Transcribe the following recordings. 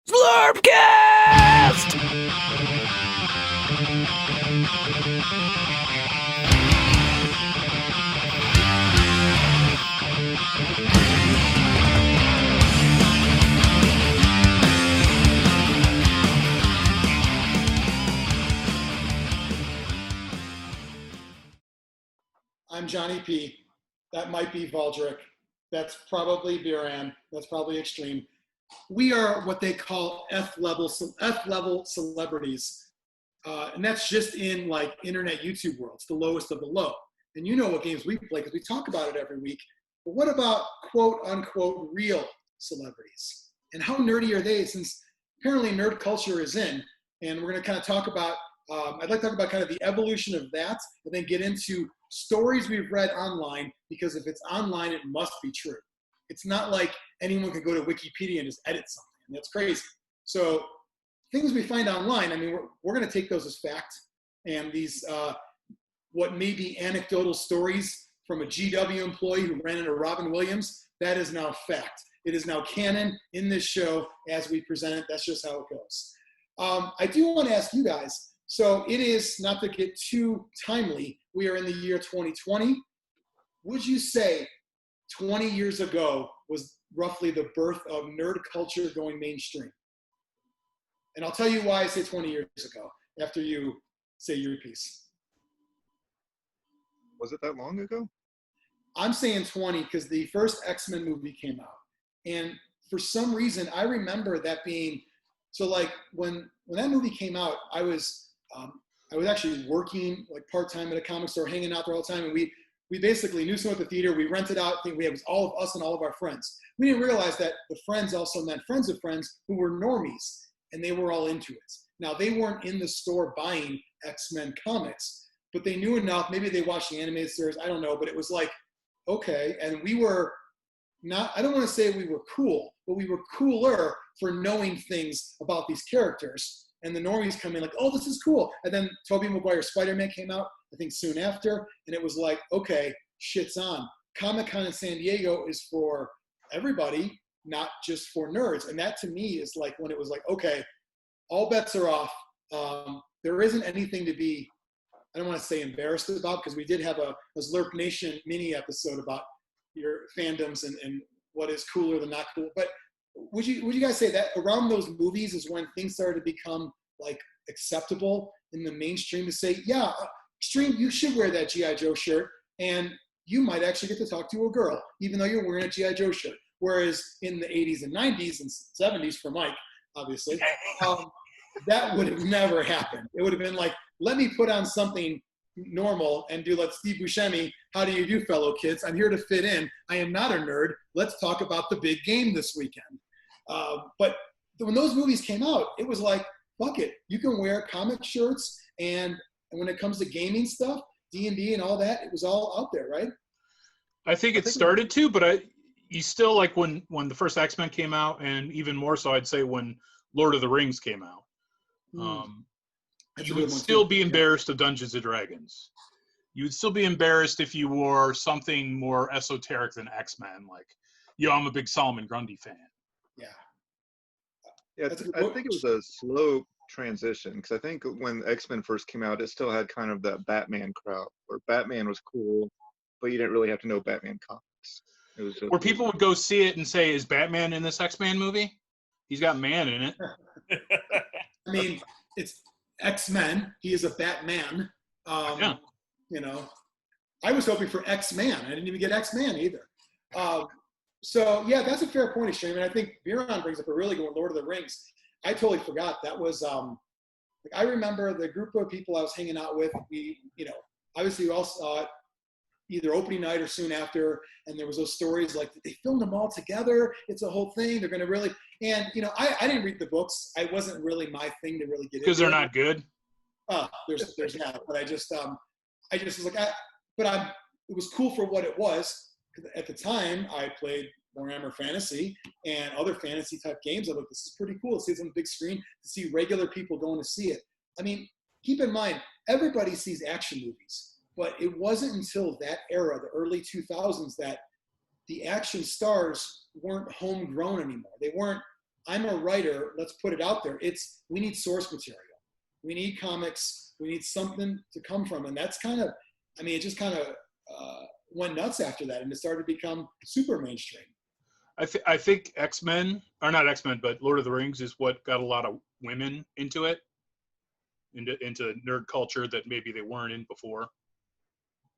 Zlurpcast! I'm Jonny P. That might be Valdric. That's probably Biran. That's probably Xtreme. We are what they call F-level celebrities. And that's just in like internet YouTube world. It's the lowest of the low. And you know what games we play because we talk about it every week. But what about quote unquote real celebrities? And how nerdy are they, since apparently nerd culture is in? And we're going to kind of talk about, I'd like to talk about kind of the evolution of that and then get into stories we've read online, because if it's online, it must be true. It's not like anyone can go to Wikipedia and just edit something. That's crazy. So things we find online, I mean, we're going to take those as fact. And these, what may be anecdotal stories from a GW employee who ran into Robin Williams, that is now fact. It is now canon in this show as we present it. That's just how it goes. I do want to ask you guys, so it is, not to get too timely, we are in the year 2020. Would you say 20 years ago was roughly the birth of nerd culture going mainstream? And I'll tell you why I say 20 years ago after you say your piece. Was it that long ago? I'm saying 20 because the first X-Men movie came out. And for some reason, I remember that being, so like when that movie came out, I was actually working like part-time at a comic store, hanging out there all the time. And we basically knew someone at the theater. We rented out, I think we had, it was all of us and all of our friends. We didn't realize that the friends also meant friends of friends who were normies, and they were all into it. Now, they weren't in the store buying X-Men comics, but they knew enough. Maybe they watched the animated series, I don't know, but it was like, okay. And we were not, I don't want to say we were cool, but we were cooler for knowing things about these characters. And the normies come in like, oh, this is cool. And then Tobey Maguire's Spider-Man came out, I think soon after. And it was like, okay, shit's on. Comic-Con in San Diego is for everybody, not just for nerds. And that to me is like when it was like, okay, all bets are off. There isn't anything to be, I don't want to say embarrassed about, because we did have a Zlurp Nation mini episode about your fandoms and what is cooler than not cool. But would you guys say that around those movies is when things started to become like acceptable in the mainstream to say, yeah, Xtreme, you should wear that G.I. Joe shirt, and you might actually get to talk to a girl, even though you're wearing a G.I. Joe shirt. Whereas in the 80s and 90s and 70s for Mike, obviously, that would have never happened. It would have been like, let me put on something normal and do like Steve Buscemi. How do you do, fellow kids? I'm here to fit in. I am not a nerd. Let's talk about the big game this weekend. But when those movies came out, it was like, fuck it. You can wear comic shirts, and when it comes to gaming stuff, D&D and all that, it was all out there, right? I think it started to, but you still, like when the first X-Men came out, and even more so, I'd say when Lord of the Rings came out, you would still be embarrassed of Dungeons and Dragons. You would still be embarrassed if you wore something more esoteric than X-Men, like, I'm a big Solomon Grundy fan. Yeah, I think it was a slow transition, because I think when X-Men first came out, it still had kind of that Batman crowd, where Batman was cool, but you didn't really have to know Batman comics. It was just, where people would go see it and say, is Batman in this X-Men movie? He's got man in it. I mean, it's X-Men. He is a Batman. Yeah. You know, I was hoping for X-Man. I didn't even get X-Man either. So, yeah, that's a fair point, Xtreme. And I think Biran brings up a really good one, Lord of the Rings. I totally forgot. That was, I remember the group of people I was hanging out with. We, obviously we all saw it either opening night or soon after. And there was those stories like, they filmed them all together. It's a whole thing. They're going to really, and, I didn't read the books. I wasn't really my thing to really get into. Because they're not good? There's that. But I just was like, it was cool for what it was. At the time, I played Warhammer Fantasy and other fantasy type games. I'm like, this is pretty cool to see it on the big screen, to see regular people going to see it. I mean, keep in mind, everybody sees action movies, but it wasn't until that era, the early 2000s, that the action stars weren't homegrown anymore. They weren't I'm a writer, let's put it out there. We need source material. We need comics. We need something to come from. And that's kind of, it just kind of went nuts after that. And it started to become super mainstream. I think X-Men, or not X-Men, but Lord of the Rings is what got a lot of women into it, into nerd culture that maybe they weren't in before,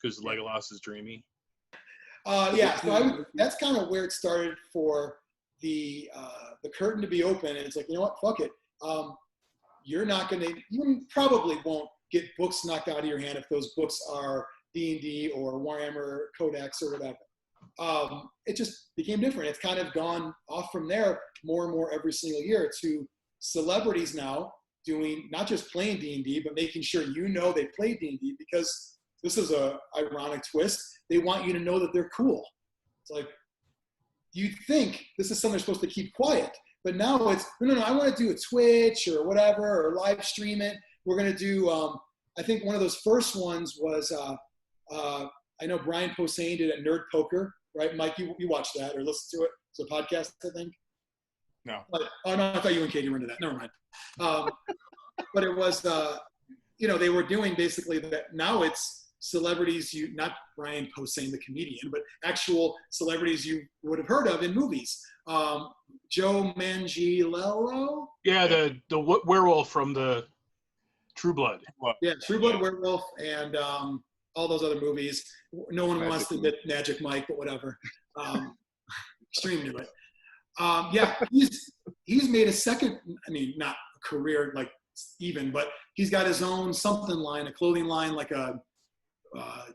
because Legolas is dreamy. So that's kind of where it started for the curtain to be open, and it's like, you know what, fuck it. You probably won't get books knocked out of your hand if those books are D&D or Warhammer Codex or whatever. It just became different. It's kind of gone off from there more and more every single year to celebrities now doing, not just playing D&D, but making sure they play D&D, because this is a ironic twist. They want you to know that they're cool. It's like, you'd think this is something they're supposed to keep quiet, but now it's, no, I want to do a Twitch or whatever, or live stream it. We're going to do, I think one of those first ones was, I know Brian Posehn did a Nerd Poker, right? Mike, you watched that or listened to it. It's a podcast, I think. No. Oh, no, I thought you and Katie were into that. Never mind. But it was, they were doing basically that. Now it's celebrities, not Brian Posehn, the comedian, but actual celebrities you would have heard of in movies. Joe Manganiello. Yeah, the werewolf from the True Blood. Yeah, True Blood Werewolf, and all those other movies. No one wants to admit Magic Mike, but whatever. Xtreme knew it. He's made a second, not a career like even, but he's got his own something line, a clothing line, like a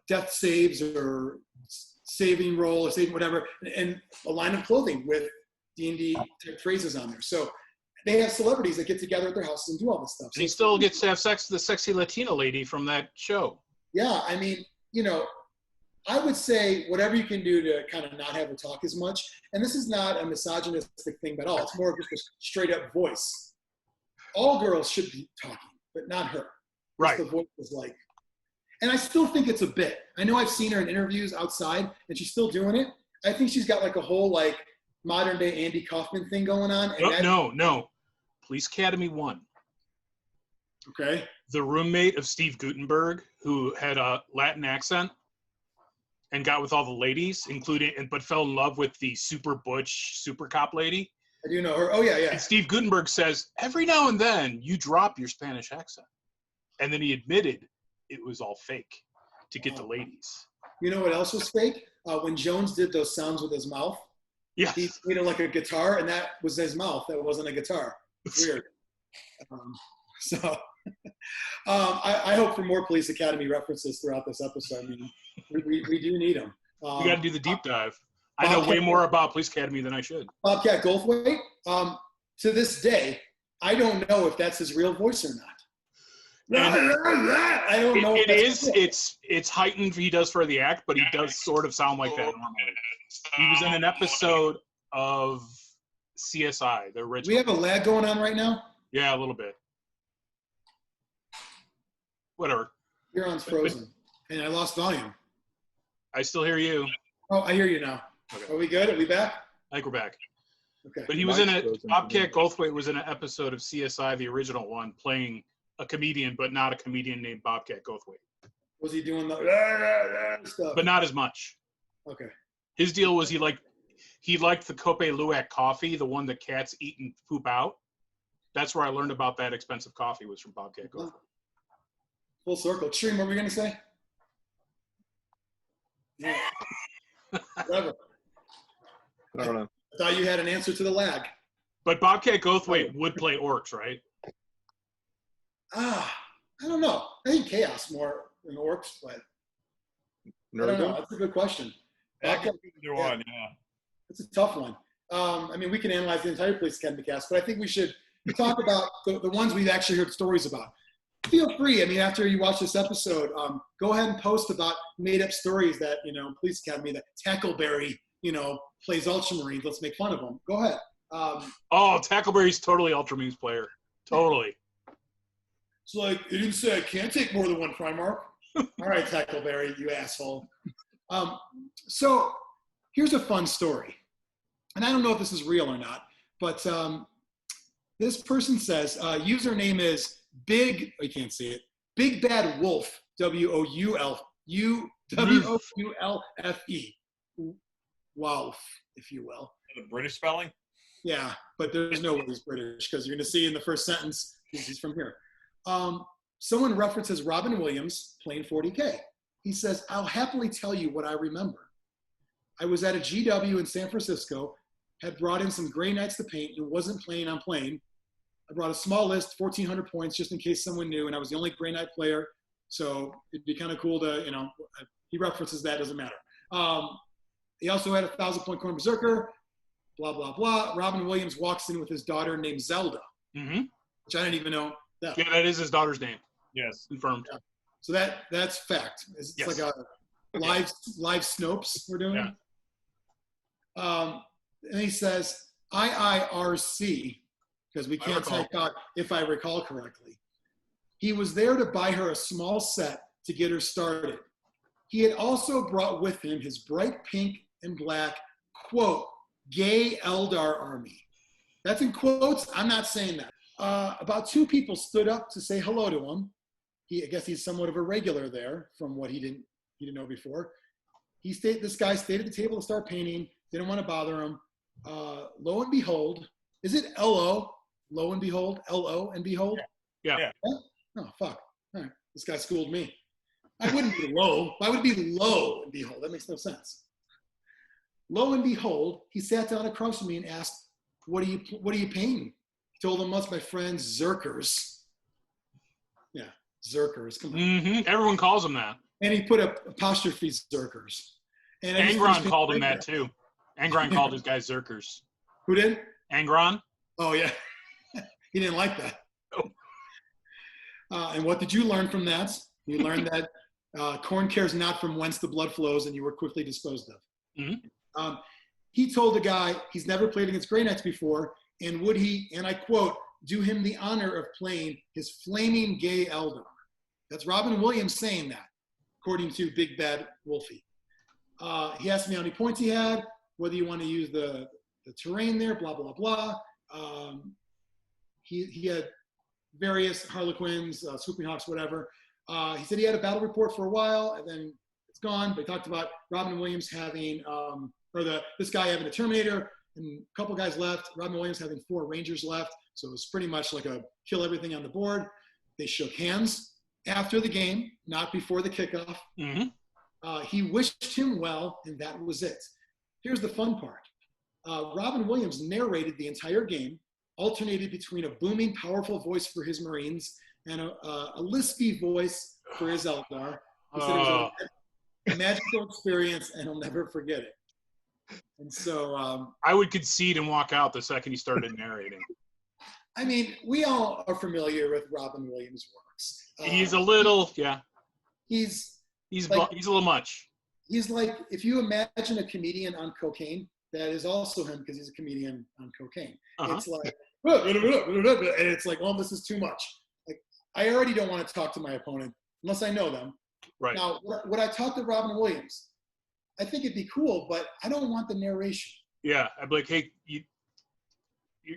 death saves or saving roll or saving whatever, and a line of clothing with D&D type phrases on there. So they have celebrities that get together at their houses and do all this stuff. And he still gets to have sex with the sexy Latina lady from that show. Yeah, I would say whatever you can do to kind of not have her talk as much. And this is not a misogynistic thing at all. It's more of just a straight up voice. All girls should be talking, but not her. Right. The voice is like, and I still think it's a bit. I know I've seen her in interviews outside, and she's still doing it. I think she's got like a whole like modern day Andy Kaufman thing going on. And No. Police Academy 1. Okay. The roommate of Steve Guttenberg, who had a Latin accent and got with all the ladies, but fell in love with the super butch super cop lady. I do know her. Oh, yeah. And Steve Guttenberg says, every now and then you drop your Spanish accent. And then he admitted it was all fake to get the ladies. You know what else was fake? When Jones did those sounds with his mouth. Yeah. He made it like a guitar, and that was his mouth. That wasn't a guitar. Weird. I hope for more Police Academy references throughout this episode. We do need them. We got to do the deep dive. I know way more about Police Academy than I should. Bobcat Goldthwait, to this day, I don't know if that's his real voice or not. I don't know. It's heightened. He does for the act, but he does sort of sound like that normally. He was in an episode of CSI, the original. We have a lag going on right now? Yeah, a little bit. Whatever. Biran's frozen, and I lost volume. I still hear you. Oh, I hear you now. Okay. Are we good? Are we back? I think we're back. Okay. But he was Bobcat Goldthwait was in an episode of CSI, the original one, playing a comedian, but not a comedian named Bobcat Goldthwait. Was he doing the stuff? But not as much. Okay. His deal was he liked the Cope Luwak coffee, the one that cats eat and poop out. That's where I learned about that expensive coffee, was from Bobcat Goldthwait. Full circle. Xtreme, what were we going to say? Yeah. Whatever. I don't know. I thought you had an answer to the lag. But Bobcat Goldthwait would play orcs, right? I don't know. I think Chaos more than orcs, but I don't know. That's a good question. Either one, yeah. It's a tough one. We can analyze the entire Police Academy cast, but I think we should talk about the ones we've actually heard stories about. Feel free. After you watch this episode, go ahead and post about made-up stories that, Police Academy, that Tackleberry, plays Ultramarines. Let's make fun of them. Go ahead. Tackleberry's totally Ultramarines player. Totally. It's like, it didn't say I can't take more than one Primarch. All right, Tackleberry, you asshole. So here's a fun story. And I don't know if this is real or not, but This person says, username is Big, I can't see it, Big Bad Wolf, W-O-U-L-F-E. Wolf, if you will. The British spelling? Yeah, but there's no way he's British because you're going to see in the first sentence he's from here. Someone references Robin Williams playing 40K. He says, I'll happily tell you what I remember. I was at a GW in San Francisco, had brought in some gray knights to paint and wasn't planning on playing. I brought a small list, 1,400 points, just in case someone knew, and I was the only gray knight player, so it'd be kind of cool to, he references that, doesn't matter. He also had a 1,000-point Corn Berserker, blah, blah, blah. Robin Williams walks in with his daughter named Zelda, which I didn't even know that. Yeah, that is his daughter's name. Yes. Confirmed. Yeah. So that's fact. It's like a live Snopes we're doing. Yeah. And he says, IIRC, because we can't type out if I recall correctly. He was there to buy her a small set to get her started. He had also brought with him his bright pink and black, quote, gay Eldar army. That's in quotes. I'm not saying that. About 2 people stood up to say hello to him. I guess he's somewhat of a regular there from what he didn't know before. This guy stayed at the table to start painting, didn't want to bother him. Lo and behold, is it L-O? Lo and behold? L-O and behold? Yeah. Oh, fuck. All right. This guy schooled me. I wouldn't be low. Why would it be lo and behold? That makes no sense. Lo and behold, he sat down across from me and asked, what are you painting? He told him, that's my friend Zerkers. Yeah, Zerkers. Come on. Mm-hmm. Everyone calls him that. And he put apostrophe Zerkers. And Angron called him that too. Angron called his guys Zerkers. Who did? Angron. Oh, yeah. He didn't like that. Oh. And what did you learn from that? You learned that corn cares not from whence the blood flows, and you were quickly disposed of. Mm-hmm. He told the guy he's never played against Grey Knights before, and would he, and I quote, do him the honor of playing his flaming gay Eldar. That's Robin Williams saying that, according to Big Bad Wolfie. He asked me how many points he had, whether you want to use the terrain there, blah, blah, blah. He had various Harlequins, Swooping Hawks, whatever. He said he had a battle report for a while, and then it's gone. But he talked about Robin Williams having, this guy having a Terminator, and a couple guys left. Robin Williams having 4 Rangers left. So it was pretty much like a kill everything on the board. They shook hands after the game, not before the kickoff. Mm-hmm. He wished him well, and that was it. Here's the fun part. Robin Williams narrated the entire game, alternated between a booming, powerful voice for his Marines and a lispy voice for his Eldar. He said it was a magical experience, and he'll never forget it. And so I would concede and walk out the second he started narrating. I mean, we all are familiar with Robin Williams' works. He's a little, He's a like, little much. He's like, if you imagine a comedian on cocaine, that is also him because he's a comedian on cocaine. It's like, and it's like, oh, this is too much. Like, I already don't want to talk to my opponent unless I know them. Right. Now, would I talk to Robin Williams? I think it'd be cool, but I don't want the narration. Yeah, I'd be like, hey,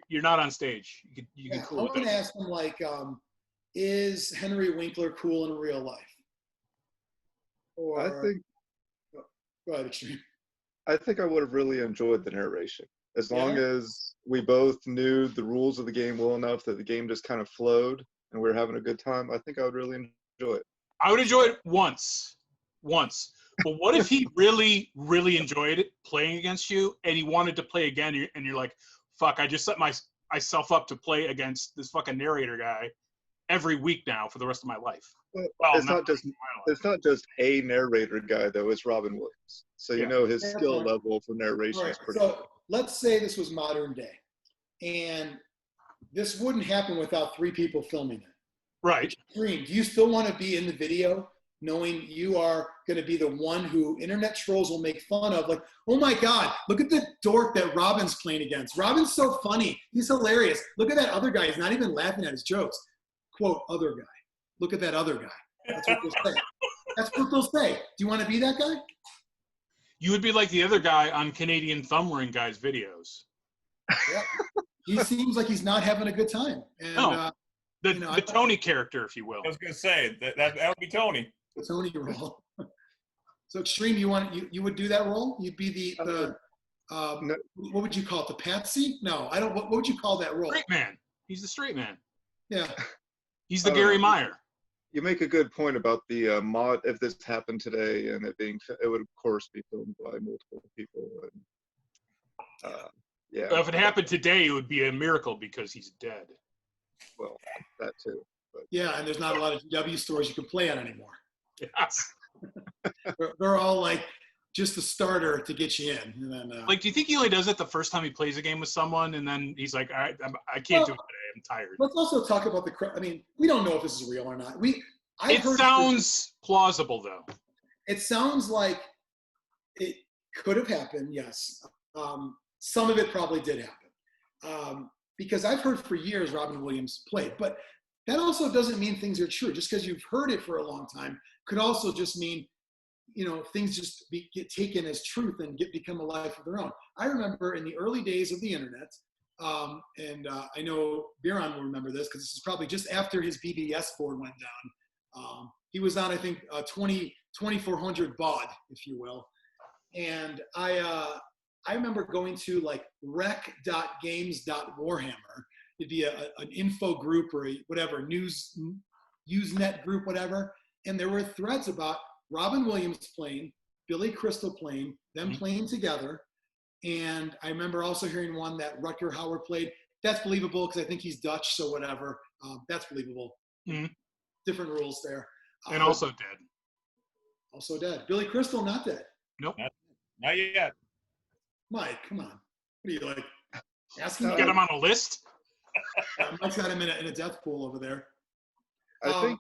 you're not on stage. You can cool I'm with going it. to ask him, like, is Henry Winkler cool in real life? Or, I think go ahead, Xtreme. I think I would have really enjoyed the narration. As long as we both knew the rules of the game well enough that the game just kind of flowed and we were having a good time, I think I would really enjoy it. I would enjoy it once. But what if he really, really enjoyed it playing against you and he wanted to play again and you're like, fuck, I just set myself up to play against this fucking narrator guy every week now for the rest of my life. Well, it's not just a narrator guy though, it's Robin Williams. So you know his skill level for narration is pretty good. Let's say this was modern day and this wouldn't happen without 3 people filming it. Right. Xtreme, do you still want to be in the video knowing you are going to be the one who internet trolls will make fun of? Like, oh my God, look at the dork that Robin's playing against. Robin's so funny. He's hilarious. Look at that other guy. He's not even laughing at his jokes. Quote, other guy. Look at that other guy. That's what they'll say. That's what they'll say. Do you want to be that guy? You would be like the other guy on Canadian Thumb Ring Guy's videos. Yeah. he seems like he's not having a good time. And No. The you know, Tony character, if you will. I was gonna say that would be Tony. the Tony role. So Xtreme, you would do that role? You'd be the No. what would you call it? The patsy? No, I don't. What would you call that role? Straight man. He's the straight man. Yeah. He's the Gary Meyer. You make a good point about the mod. If this happened today and it would of course be filmed by multiple people. And, yeah. Well, if it happened today, it would be a miracle because he's dead. Well, that too. But. Yeah, and there's not a lot of GW stores you can play on anymore. Yes. They're all like just a starter to get you in. And then, Like, do you think he only does it the first time he plays a game with someone, and then he's like, I can't do it today. I'm tired. let's also talk about I mean, we don't know if this is real or not. It sounds plausible, though. It sounds like it could have happened, yes. Some of it probably did happen. Because I've heard for years Robin Williams played, but that also doesn't mean things are true. Just because you've heard it for a long time could also just mean, things just get taken as truth and become a life of their own. I remember in the early days of the internet, and I know Biran will remember this because this is probably just after his BBS board went down. He was on, I think, 2400 baud, if you will. And I remember going to like rec.games.warhammer. It'd be an info group or whatever, Usenet group, whatever. And there were threads about Robin Williams playing, Billy Crystal playing, them playing together. And I remember also hearing one that Rutger Hauer played. That's believable because I think he's Dutch, so whatever. That's believable. Mm-hmm. Different rules there. And also dead. Also dead. Billy Crystal, not dead. Nope. Not yet. Mike, come on. What are you like? Asking You got him on a list? Mike's got him in a death pool over there. I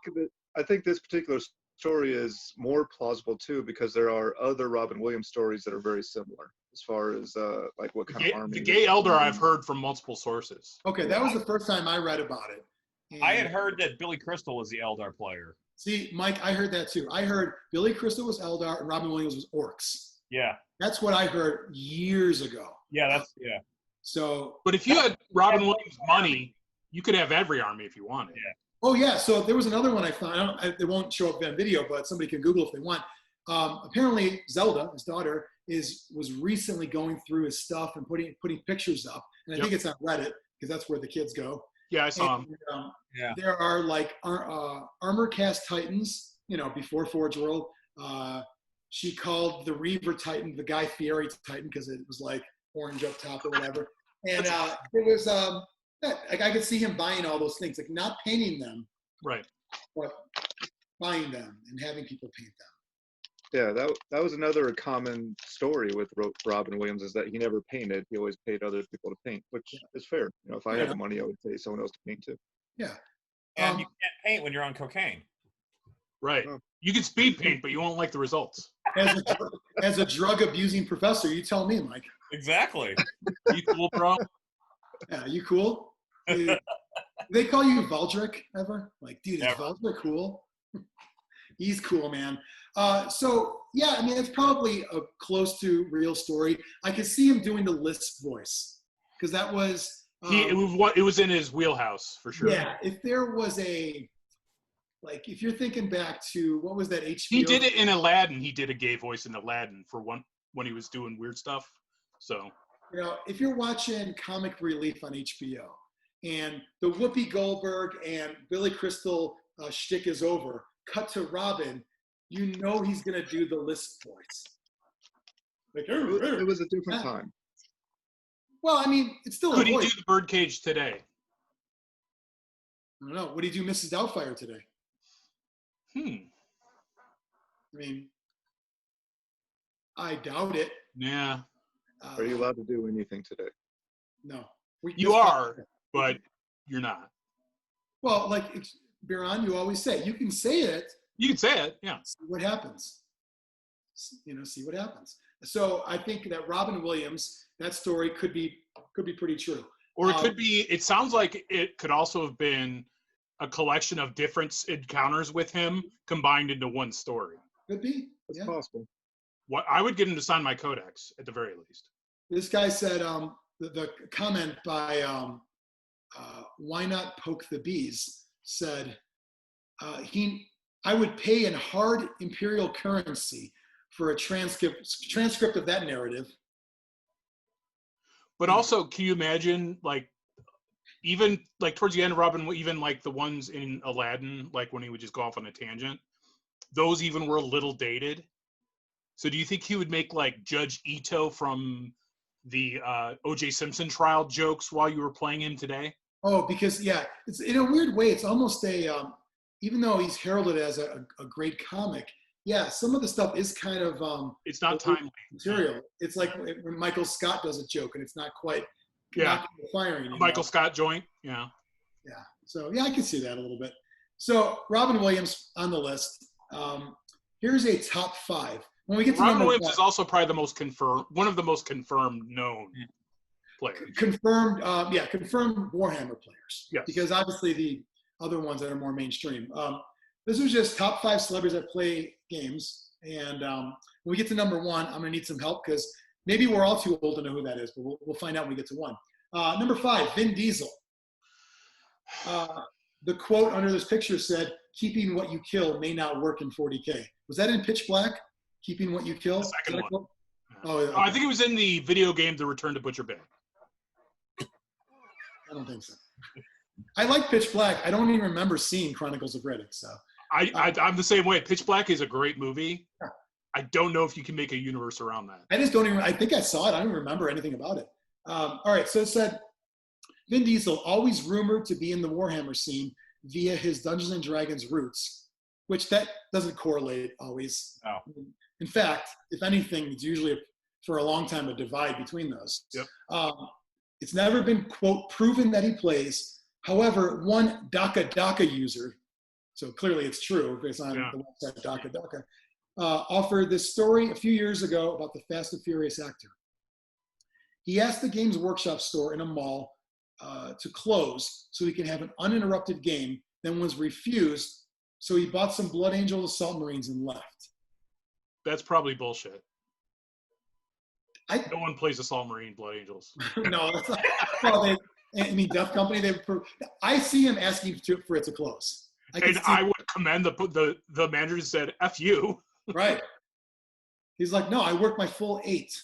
think this particular story is more plausible too because there are other Robin Williams stories that are very similar as far as like what kind of army. The Gay Elder I've heard from multiple sources. Okay, that was the first time I read about it. And I had heard that Billy Crystal was the Eldar player. see, Mike, I heard that too. I heard Billy Crystal was Eldar and Robin Williams was Orcs. Yeah. That's what I heard years ago. Yeah, So. But if you had Robin Williams money, you could have every army if you wanted. Yeah. Oh yeah, so there was another one I found. It won't show up on video, but somebody can Google if they want. Apparently, Zelda, his daughter, was recently going through his stuff and putting pictures up, and I think it's on Reddit because that's where the kids go. Yeah, I saw him. Yeah. There are like armor cast Titans, before Forge World. She called the Reaver Titan the Guy Fieri Titan because it was like orange up top or whatever. And it was like I could see him buying all those things, like not painting them, Right. but buying them and having people paint them. Yeah, that was another common story with Robin Williams is that he never painted. He always paid other people to paint, which is fair. If I had the money, I would pay someone else to paint too. Yeah. And you can't paint when you're on cocaine. Right. You can speed paint, but you won't like the results. As a drug abusing professor, you tell me, Mike. Exactly. You cool, bro? Yeah, you cool? Do they call you Valdric ever? Like, dude, is Never. Valdric cool? He's cool, man. So yeah, I mean, it's probably a close to real story. I could see him doing the Lisp voice because that was. It was in his wheelhouse for sure. Yeah, if there was if you're thinking back to what was that HBO? He did it in Aladdin. He did a gay voice in Aladdin for when he was doing weird stuff. So. If you're watching Comic Relief on HBO and the Whoopi Goldberg and Billy Crystal shtick is over, cut to Robin, he's going to do the Lisp voice. Like, It was a different time. Well, I mean, it's still Could a he voice. do the Birdcage today? I don't know. Would he do Mrs. Doubtfire today? I mean, I doubt it. Yeah. Are you allowed to do anything today? No. You are, but you're not. Well, like Biran, you always say, you can say it. You can say it, yeah. See what happens. See what happens. So I think that Robin Williams, that story could be pretty true. Or it could be, it sounds like it could also have been a collection of different encounters with him combined into one story. Could be. It's possible. What I would get him to sign my codex at the very least. This guy said the comment by Why Not Poke the Bees, said I would pay in hard imperial currency for a transcript of that narrative. But also, can you imagine, like, even like towards the end, Robin, even like the ones in Aladdin, like when he would just go off on a tangent, those even were a little dated. So do you think he would make like Judge Ito from the O.J. Simpson trial jokes while you were playing him today? Oh, because it's in a weird way. It's almost even though he's heralded as a great comic, some of the stuff is kind of it's not timely material. It's like when Michael Scott does a joke and it's not quite firing anymore. Michael Scott joint, So I can see that a little bit. So Robin Williams on the list. Here's a top 5. When we get to Robin Williams is also probably one of the most confirmed known players. Confirmed Warhammer players. Yes. Because obviously the other ones that are more mainstream. This was just top 5 celebrities that play games. And when we get to number 1, I'm going to need some help because maybe we're all too old to know who that is, but we'll find out when we get to 1. Number 5, Vin Diesel. The quote under this picture said, "Keeping what you kill may not work in 40K." Was that in Pitch Black? Keeping what you kill? The second one. Oh, okay. I think it was in the video game, The Return to Butcher Bay. I don't think so. I like Pitch Black. I don't even remember seeing Chronicles of Riddick. So I'm the same way. Pitch Black is a great movie. Yeah. I don't know if you can make a universe around that. I just don't even. I think I saw it. I don't remember anything about it. All right. So it said, Vin Diesel, always rumored to be in the Warhammer scene via his Dungeons and Dragons roots, which that doesn't correlate always. No. In fact, if anything, it's usually for a long time a divide between those. Yep. It's never been, quote, proven that he plays. However, one DACA user, so clearly it's true based on the website DACA, offered this story a few years ago about the Fast and Furious actor. He asked the Games Workshop store in a mall to close so he can have an uninterrupted game, then was refused, so he bought some Blood Angel Assault Marines and left. That's probably bullshit. No one plays Assault Marine Blood Angels. No, that's not. Well, Death Company, I see him asking for it to close. I would commend the manager who said, F you. Right. He's like, no, I work my full 8.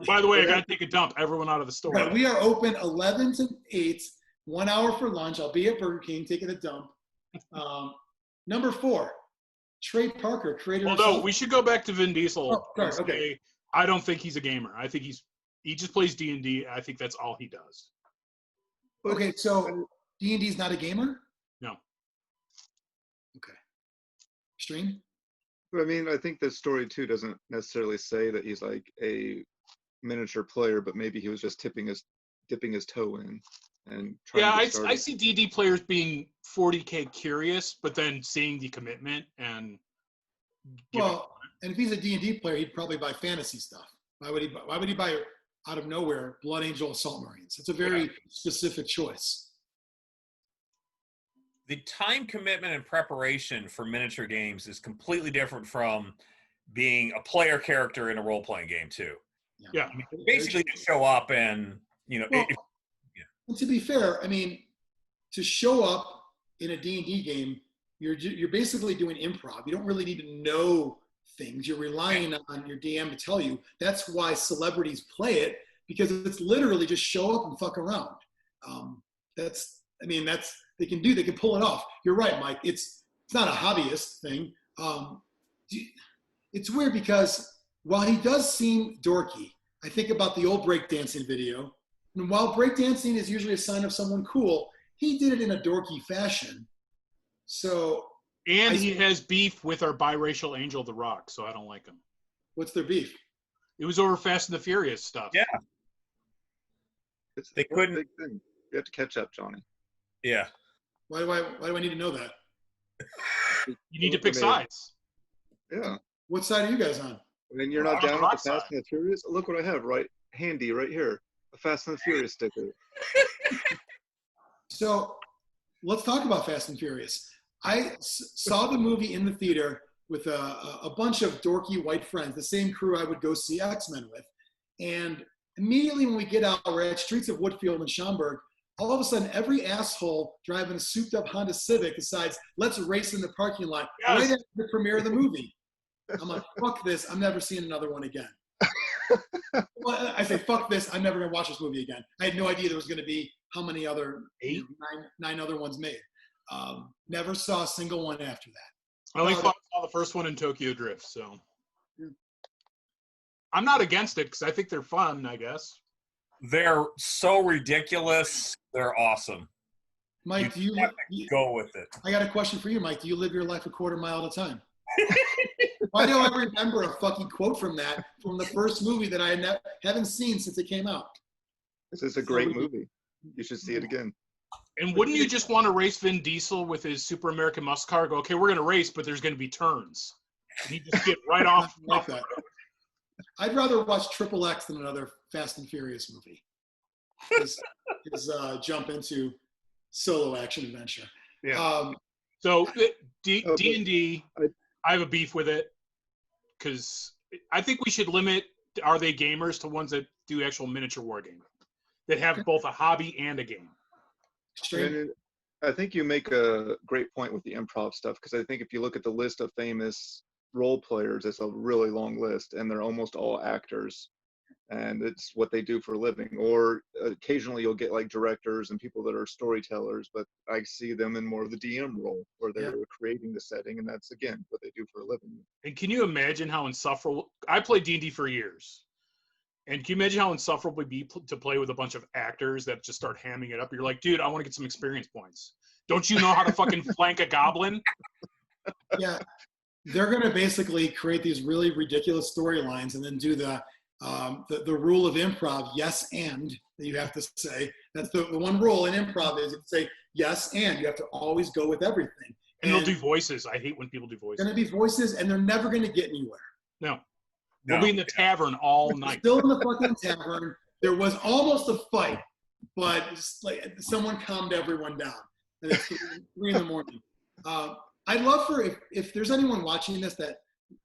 By the way, I got to take a dump. Everyone out of the store. Right. We are open 11 to 8, 1 hour for lunch. I'll be at Burger King taking a dump. Number 4, Trey Parker, creator. Although we should go back to Vin Diesel. Oh, sorry, okay. I don't think he's a gamer. I think he just plays D&D. I think that's all he does. Okay, so D&D is not a gamer? No. Okay. Xtreme? I mean, I think this story too doesn't necessarily say that he's like a miniature player, but maybe he was just dipping his toe in and trying to get started. I see D&D players being 40K curious, but then seeing the commitment and and if he's a D&D player, he'd probably buy fantasy stuff. Why would he buy out of nowhere Blood Angel Assault Marines? It's a very specific choice. The time commitment and preparation for miniature games is completely different from being a player character in a role-playing game too. Yeah. I mean, basically just show up and, And to be fair, I mean, to show up in a D&D game, you're basically doing improv. You don't really need to know things. You're relying on your DM to tell you. That's why celebrities play it, because it's literally just show up and fuck around. They can pull it off. You're right, Mike. It's not a hobbyist thing. It's weird because while he does seem dorky, I think about the old breakdancing video. And while breakdancing is usually a sign of someone cool, he did it in a dorky fashion. And he has beef with our biracial angel, The Rock, so I don't like him. What's their beef? It was over Fast and the Furious stuff. Yeah. They couldn't. Big thing. You have to catch up, Johnny. Yeah. Why do I need to know that? You need to pick sides. Yeah. What side are you guys on? And you're not down with the Fast and the Furious? Look what I have right here. A Fast and the Furious sticker. So let's talk about Fast and Furious. I saw the movie in the theater with a bunch of dorky white friends, the same crew I would go see X-Men with. And immediately when we get out, we're at Streets of Woodfield in Schaumburg. all of a sudden, every asshole driving a souped-up Honda Civic decides, let's race in the parking lot right after the premiere of the movie. I'm like, fuck this. I'm never seeing another one again. Well, I say, fuck this. I'm never going to watch this movie again. I had no idea there was going to be how many other, nine other ones made. Never saw a single one after that. I only saw the first one in Tokyo Drift, so. I'm not against it because I think they're fun, I guess. They're so ridiculous. They're awesome. Mike, you go with it? I got a question for you, Mike. Do you live your life a quarter mile at a time? Why do I remember a fucking quote from the first movie that I haven't seen since it came out? This is a great movie. You should see it again. And wouldn't you just want to race Vin Diesel with his Super American Muscle Car? Go, okay, we're going to race, but there's going to be turns. And he just get right off. Like that. I'd rather watch Triple X than another Fast and Furious movie. His jump into solo action adventure. Yeah. So D&D, I have a beef with it because I think we should limit Are They Gamers to ones that do actual miniature wargaming that have both a hobby and a game. And I think you make a great point with the improv stuff because I think if you look at the list of famous role players, it's a really long list and they're almost all actors and it's what they do for a living. Or occasionally you'll get like directors and people that are storytellers, but I see them in more of the DM role where they're creating the setting, and that's again what they do for a living. And can you imagine how insufferable I played D&D for years, and can you imagine how insufferable it'd be to play with a bunch of actors that just start hamming it up? You're like, dude, I want to get some experience points. Don't you know how to fucking flank a goblin? Yeah, they're going to basically create these really ridiculous storylines and then do the rule of improv, yes and, that you have to say. That's the one rule in improv is you say yes and. You have to always go with everything. And they'll do voices. I hate when people do voices. Going to be voices, and they're never going to get anywhere. No. We'll be in the tavern all night. Still in the fucking tavern. There was almost a fight, but like someone calmed everyone down. And it's 3 in the morning. I'd love for if there's anyone watching this that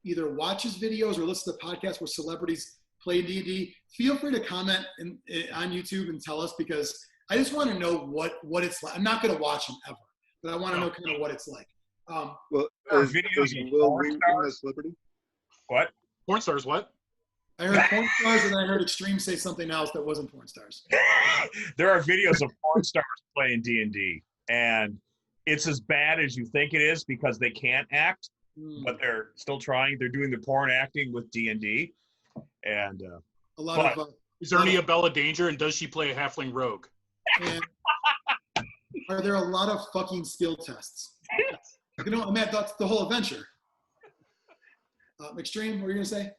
either watches videos or listens to podcasts where celebrities play D&D, feel free to comment on YouTube and tell us, because I just want to know what it's like. I'm not going to watch them ever, but I want to know kind of what it's like. Well, videos of celebrity? What? Porn stars, what? I heard porn stars, and I heard Xtreme say something else that wasn't porn stars. There are videos of porn stars playing D&D, and it's as bad as you think it is because they can't act, but they're still trying. They're doing the porn acting with D&D, and a lot of. Is there any Abella Danger, and does she play a halfling rogue? And are there a lot of fucking skill tests? You know, Matt, that's the whole adventure. Xtreme, what were you gonna say?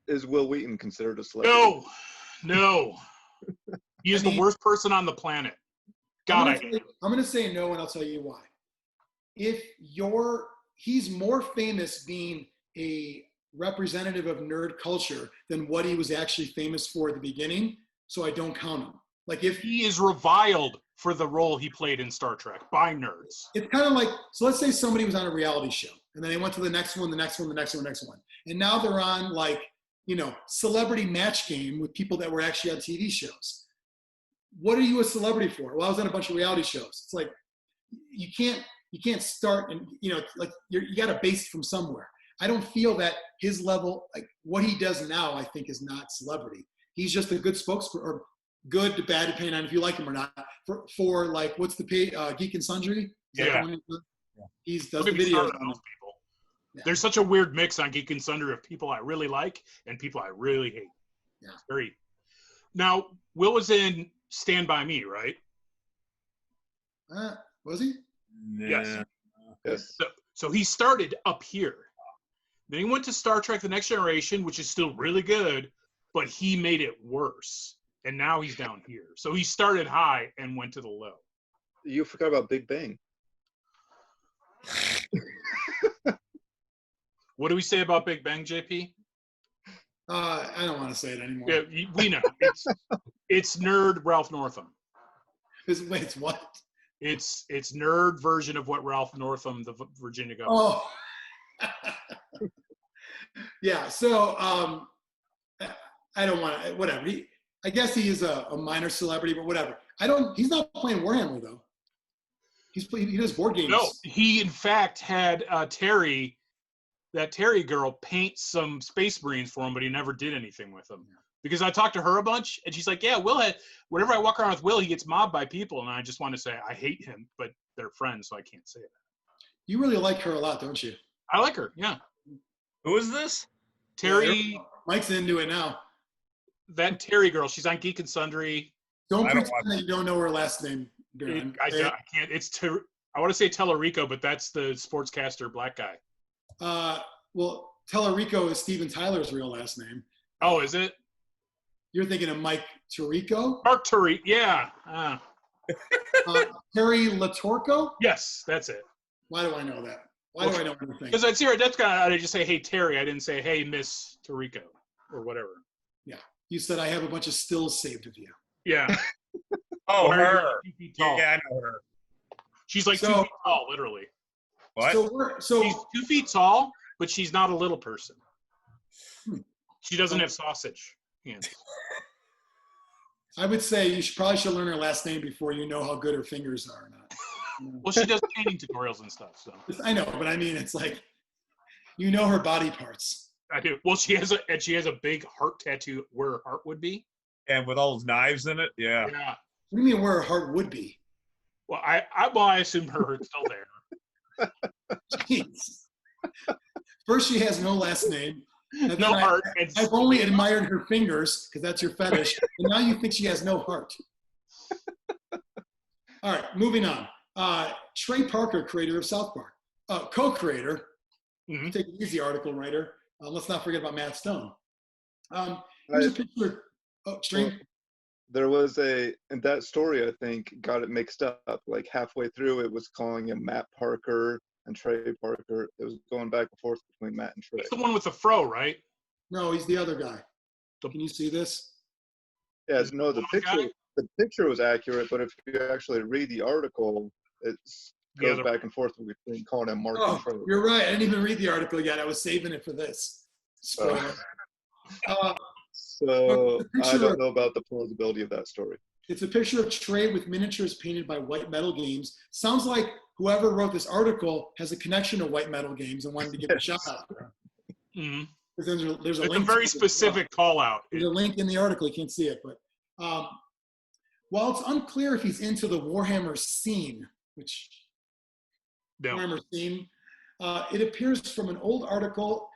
Is Will Wheaton considered a celebrity? No. He is the worst person on the planet. I'm gonna say no, and I'll tell you why. He's more famous being a representative of nerd culture than what he was actually famous for at the beginning, so I don't count him. Like if he is reviled for the role he played in Star Trek by nerds. It's kind of like, so let's say somebody was on a reality show and then they went to the next one, and now they're on like, celebrity match game with people that were actually on TV shows. What are you a celebrity for? Well, I was on a bunch of reality shows. It's like you can't start and like you got to base it from somewhere. I don't feel that his level, like what he does now, I think is not celebrity. He's just a good spokesperson, or good to bad, depending on if you like him or not. For like, what's the Geek and Sundry? Yeah. He does the videos. Yeah. There's such a weird mix on Geek and Sundry of people I really like and people I really hate. Yeah. Now, Will was in Stand By Me, right? Was he? Yes. Yes. So he started up here. Then he went to Star Trek The Next Generation, which is still really good, but he made it worse. And now he's down here. So he started high and went to the low. You forgot about Big Bang. What do we say about Big Bang, JP? I don't want to say it anymore. Yeah, we know. It's nerd Ralph Northam. It's what? It's nerd version of what Ralph Northam, the Virginia governor. Oh. Yeah, so I don't want to, whatever. I guess he is a minor celebrity, but whatever. He's not playing Warhammer though. He does board games. No, he in fact had Terry, that Terry girl, paint some Space Marines for him, but he never did anything with them. Because I talked to her a bunch, and she's like, yeah, whenever I walk around with Will, he gets mobbed by people, and I just want to say I hate him, but they're friends, so I can't say that. You really like her a lot, don't you? I like her, yeah. Who is this? Terry. Mike's into it now. That Terry girl, she's on Geek and Sundry. Don't pretend that you don't know her last name, Biran. I can't. I want to say Tellerico, but that's the sportscaster black guy. Well, Tellerico is Steven Tyler's real last name. Oh, is it? You're thinking of Mike Tirico? Mark Tariq, yeah. Terry Latorco? Yes, that's it. Why do I know that? Why do I know anything? Because I'd see her at DEFCON, I'd just say, hey, Terry. I didn't say, hey, Miss Tirico, or whatever. Yeah. You said I have a bunch of stills saved of you. Yeah. Oh, her. 2 feet tall. Yeah, I know her. She's like 2 feet tall, literally. What? So she's 2 feet tall, but she's not a little person. She doesn't have sausage hands. I would say you probably should learn her last name before you know how good her fingers are or not. Well, she does painting tutorials and stuff. So I know, but I mean, it's like you know her body parts. I do. Well, she has a big heart tattoo where her heart would be, and with all those knives in it. Yeah. Yeah. What do you mean where her heart would be? Well, I assume her heart's still there. Jeez. First, she has no last name. No heart. I've only admired her fingers because that's your fetish, and now you think she has no heart. All right, moving on. Trey Parker, creator of South Park, co-creator, take it easy, article writer. Let's not forget about Matt Stone. Here's a picture. Oh, Xtreme. There was in that story, I think, got it mixed up. Like halfway through, it was calling him Matt Parker and Trey Parker. It was going back and forth between Matt and Trey. It's the one with the fro, right? No, he's the other guy. Can you see this? Yeah, no, the picture was accurate, but if you actually read the article, it goes back and forth between calling him Mark and Trey. You're right. I didn't even read the article yet. I was saving it for this. Spoiler. So I don't know about the plausibility of that story. It's a picture of Trey with miniatures painted by White Metal Games. Sounds like whoever wrote this article has a connection to White Metal Games and wanted to give a shout out to them. There's a link. A very specific call out. There's a link in the article. You can't see it, but while it's unclear if he's into the Warhammer scene, Warhammer scene, it appears from an old article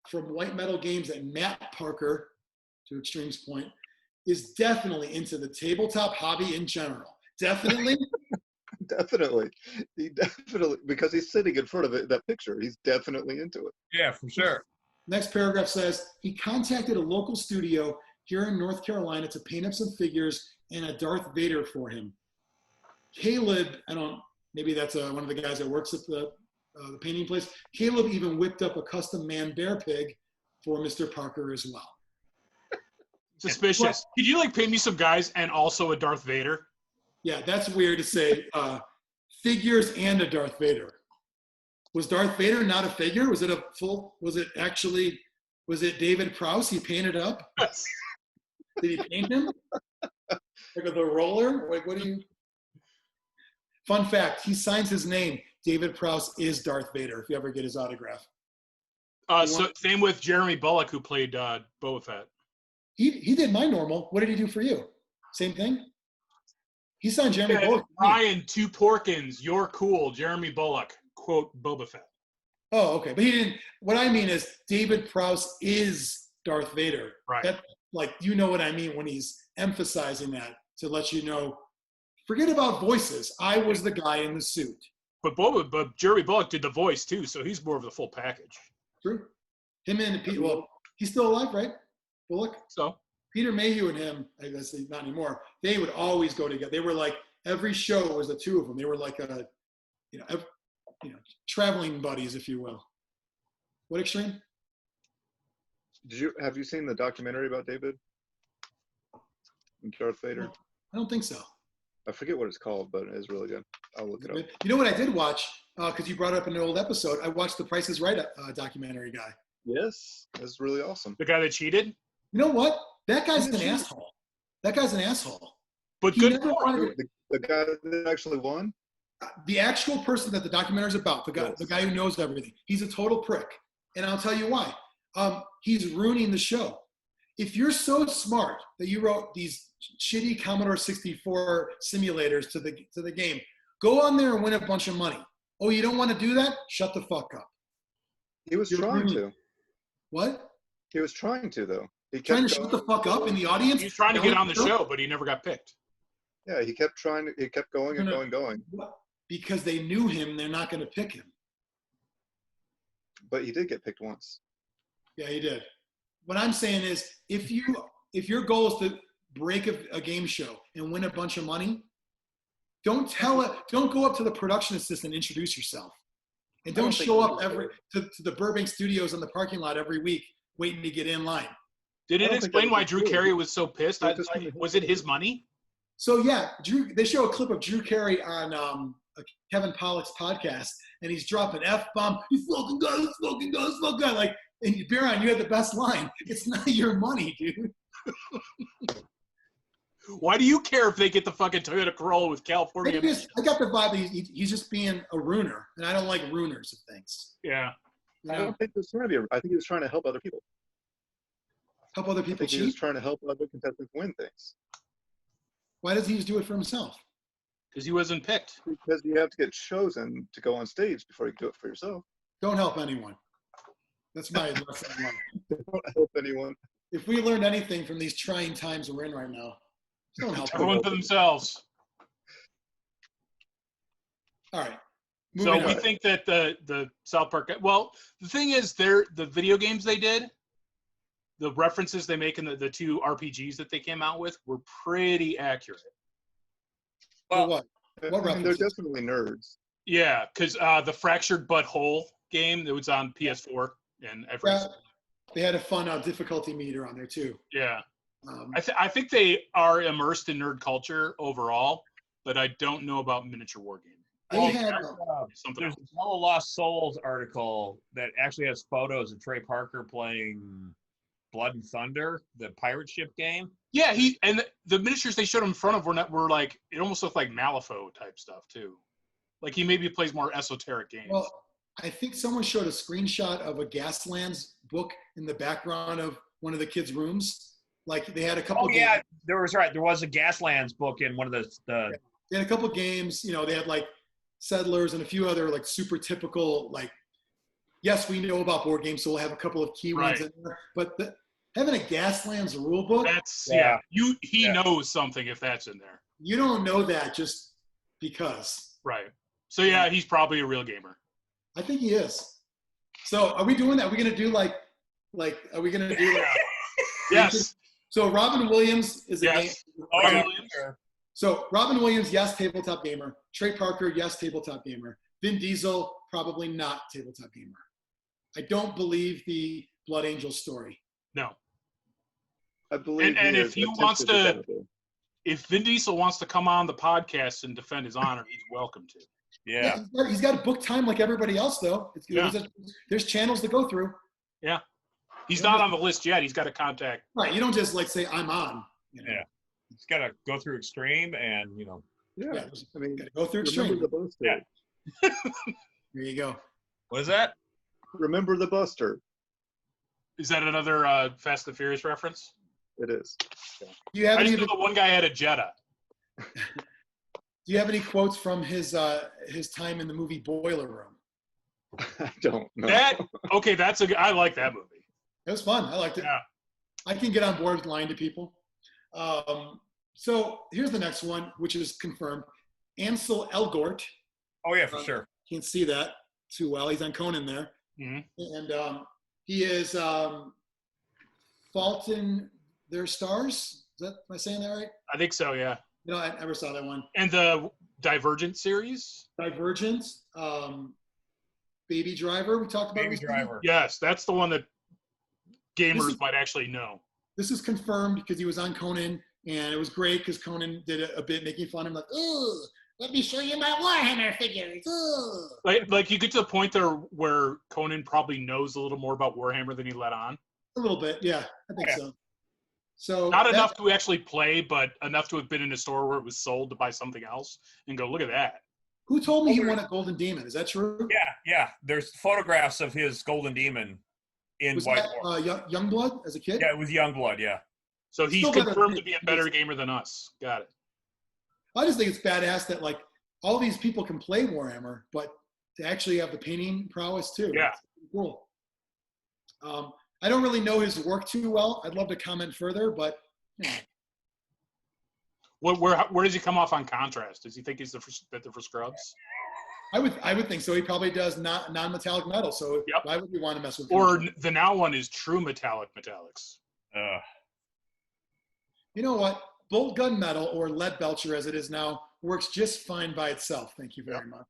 from White Metal Games that Matt Parker, to Xtreme's point, is definitely into the tabletop hobby in general. Definitely. Definitely. He definitely, because he's sitting in front of it, that picture, he's definitely into it. Yeah, for sure. Next paragraph says, he contacted a local studio here in North Carolina to paint up some figures and a Darth Vader for him. Caleb, maybe that's one of the guys that works at the painting place. Caleb even whipped up a custom man bear pig for Mr. Parker as well. Suspicious. Could you paint me some guys and also a Darth Vader? Yeah, that's weird to say. Figures and a Darth Vader. Was Darth Vader not a figure? Was it David Prowse he painted up? Yes. Did he paint him? Like the roller? Fun fact, he signs his name. David Prowse is Darth Vader, if you ever get his autograph. So same with Jeremy Bullock, who played Boba Fett. He did my normal. What did he do for you? Same thing? He signed Jeremy Bullock. Ryan, 2 Porkins, you're cool. Jeremy Bullock, quote, Boba Fett. Oh, okay. But he didn't. What I mean is David Prowse is Darth Vader. Right. You know what I mean when he's emphasizing that to let you know, forget about voices. I was the guy in the suit. But Jeremy Bullock did the voice too, so he's more of the full package. True. Him and Pete. Well, he's still alive, right? Bullock. So Peter Mayhew and him, I guess not anymore. They would always go together. They were like every show was the two of them. They were like traveling buddies, if you will. What Xtreme? Have you seen the documentary about David and Darth Vader? I don't think so. I forget what it's called, but it is really good. I'll look it up. You know what I did watch? Because you brought it up in an old episode. I watched the Price is Right documentary guy. Yes, that's really awesome. The guy that cheated? You know what? That guy's an asshole. That guy's an asshole. But He good never point. wanted to, The guy that actually won? the actual person that the documentary is about, the guy who knows everything, he's a total prick. And I'll tell you why. He's ruining the show. If you're so smart that you wrote these shitty Commodore 64 simulators to the game, go on there and win a bunch of money. Oh, you don't want to do that? Shut the fuck up. He was trying to. What? He was trying to, though. He kept Trying to shut the fuck up in the audience? He was trying to get on the show, but he never got picked. Yeah, he kept trying. He kept going and going. Because they knew him, they're not going to pick him. But he did get picked once. Yeah, he did. What I'm saying is, if your goal is to break a game show and win a bunch of money, don't go up to the production assistant and introduce yourself. And don't show up to the Burbank studios in the parking lot every week waiting to get in line. Did it explain why Drew Carey was so pissed? Was it his money? So yeah, they show a clip of Drew Carey on Kevin Pollak's podcast, and he's dropping F-bomb. He's fucking good, he's fucking good, he's fucking good. Like, and Biran, you had the best line. It's not your money, dude. Why do you care if they get the fucking Toyota Corolla with California? I got the vibe that he's just being a ruiner, and I don't like ruiners of things. Yeah. You know? I don't think he was trying to be. I think he was trying to help other people. Help other people He was trying to help other contestants win things. Why does he just do it for himself? Because he wasn't picked. Because you have to get chosen to go on stage before you can do it for yourself. Don't help anyone. That's my lesson. Don't help anyone. If we learned anything from these trying times we're in right now, don't help Everyone for themselves. All right. So we think that the South Park. Well, the thing is, the video games they did, the references they make in the two RPGs that they came out with were pretty accurate. Well, what They're definitely nerds. Yeah, because the Fractured But Whole game that was on PS4 and everything. They had a fun difficulty meter on there too. Yeah. I think they are immersed in nerd culture overall, but I don't know about miniature wargaming. There's a Hello Lost Souls article that actually has photos of Trey Parker playing Blood and Thunder, the pirate ship game. Yeah, the miniatures they showed him in front of were like, it almost looked like Malifaux type stuff too. Like he maybe plays more esoteric games. Well, I think someone showed a screenshot of a Gaslands book in the background of one of the kids' rooms. Like they had a couple. Yeah, there was a Gaslands book in one of the. They had a couple games. You know, they had like Settlers and a few other like super typical like. Yes, we know about board games, so we'll have a couple of key ones in there. But having a Gaslands rule book. That's He knows something if that's in there. You don't know that just because. Right. So yeah, he's probably a real gamer. I think he is. So are we doing that? Are we gonna do like are we gonna do like Yes. So Robin Williams is a game. Sure. So Robin Williams, yes, tabletop gamer. Trey Parker, yes, tabletop gamer. Vin Diesel, probably not tabletop gamer. I don't believe the Blood Angel story. No. I believe. And if if Vin Diesel wants to come on the podcast and defend his honor, he's welcome to. Yeah. He's got book time like everybody else, though. There's channels to go through. Yeah. He's not on the list yet. He's got to contact. Right. You don't just like say I'm on. You know? Yeah. He's got to go through Xtreme and, you know. Yeah. I mean, got to go through Xtreme. The Buster. Yeah. There you go. What is that? Remember the Buster. Is that another Fast and Furious reference? It is. Do you have I any? just know the one guy had a Jetta. Do you have any quotes from his time in the movie Boiler Room? I don't know. I like that movie. It was fun. I liked it. Yeah. I can get on board with lying to people. So here's the next one, which is confirmed. Ansel Elgort. Oh, yeah, for sure. Can't see that too well. He's on Conan there. Mm-hmm. And he is Fault in Their Stars. Am I saying that right? I think so, yeah. No, I never saw that one. And the Divergent series? Divergent. Baby Driver, we talked about. Baby Driver. Yes, that's the one that gamers might actually know. This is confirmed because he was on Conan, and it was great because Conan did a bit making fun of him, like, "Ooh, let me show you my Warhammer figures." Ooh. Like you get to the point there where Conan probably knows a little more about Warhammer than he let on. A little bit, yeah, I think so. So not enough to actually play, but enough to have been in a store where it was sold to buy something else and go, look at that. Who told me he won a Golden Demon? Is that true? Yeah. There's photographs of his Golden Demon in Was White that War. Youngblood as a kid? Yeah, it was Youngblood, yeah. So he's Still confirmed to be a better gamer than us. Got it. I just think it's badass that like all these people can play Warhammer, but to actually have the painting prowess too. Yeah. That's cool. I don't really know his work too well. I'd love to comment further, but yeah. Where does he come off on contrast? Does he think he's better for scrubs? I would think so. He probably does non-metallic metal. So why would you want to mess with him? Or the now one is true metallics. You know what? Bolt gun metal, or lead belcher as it is now, works just fine by itself. Thank you very much.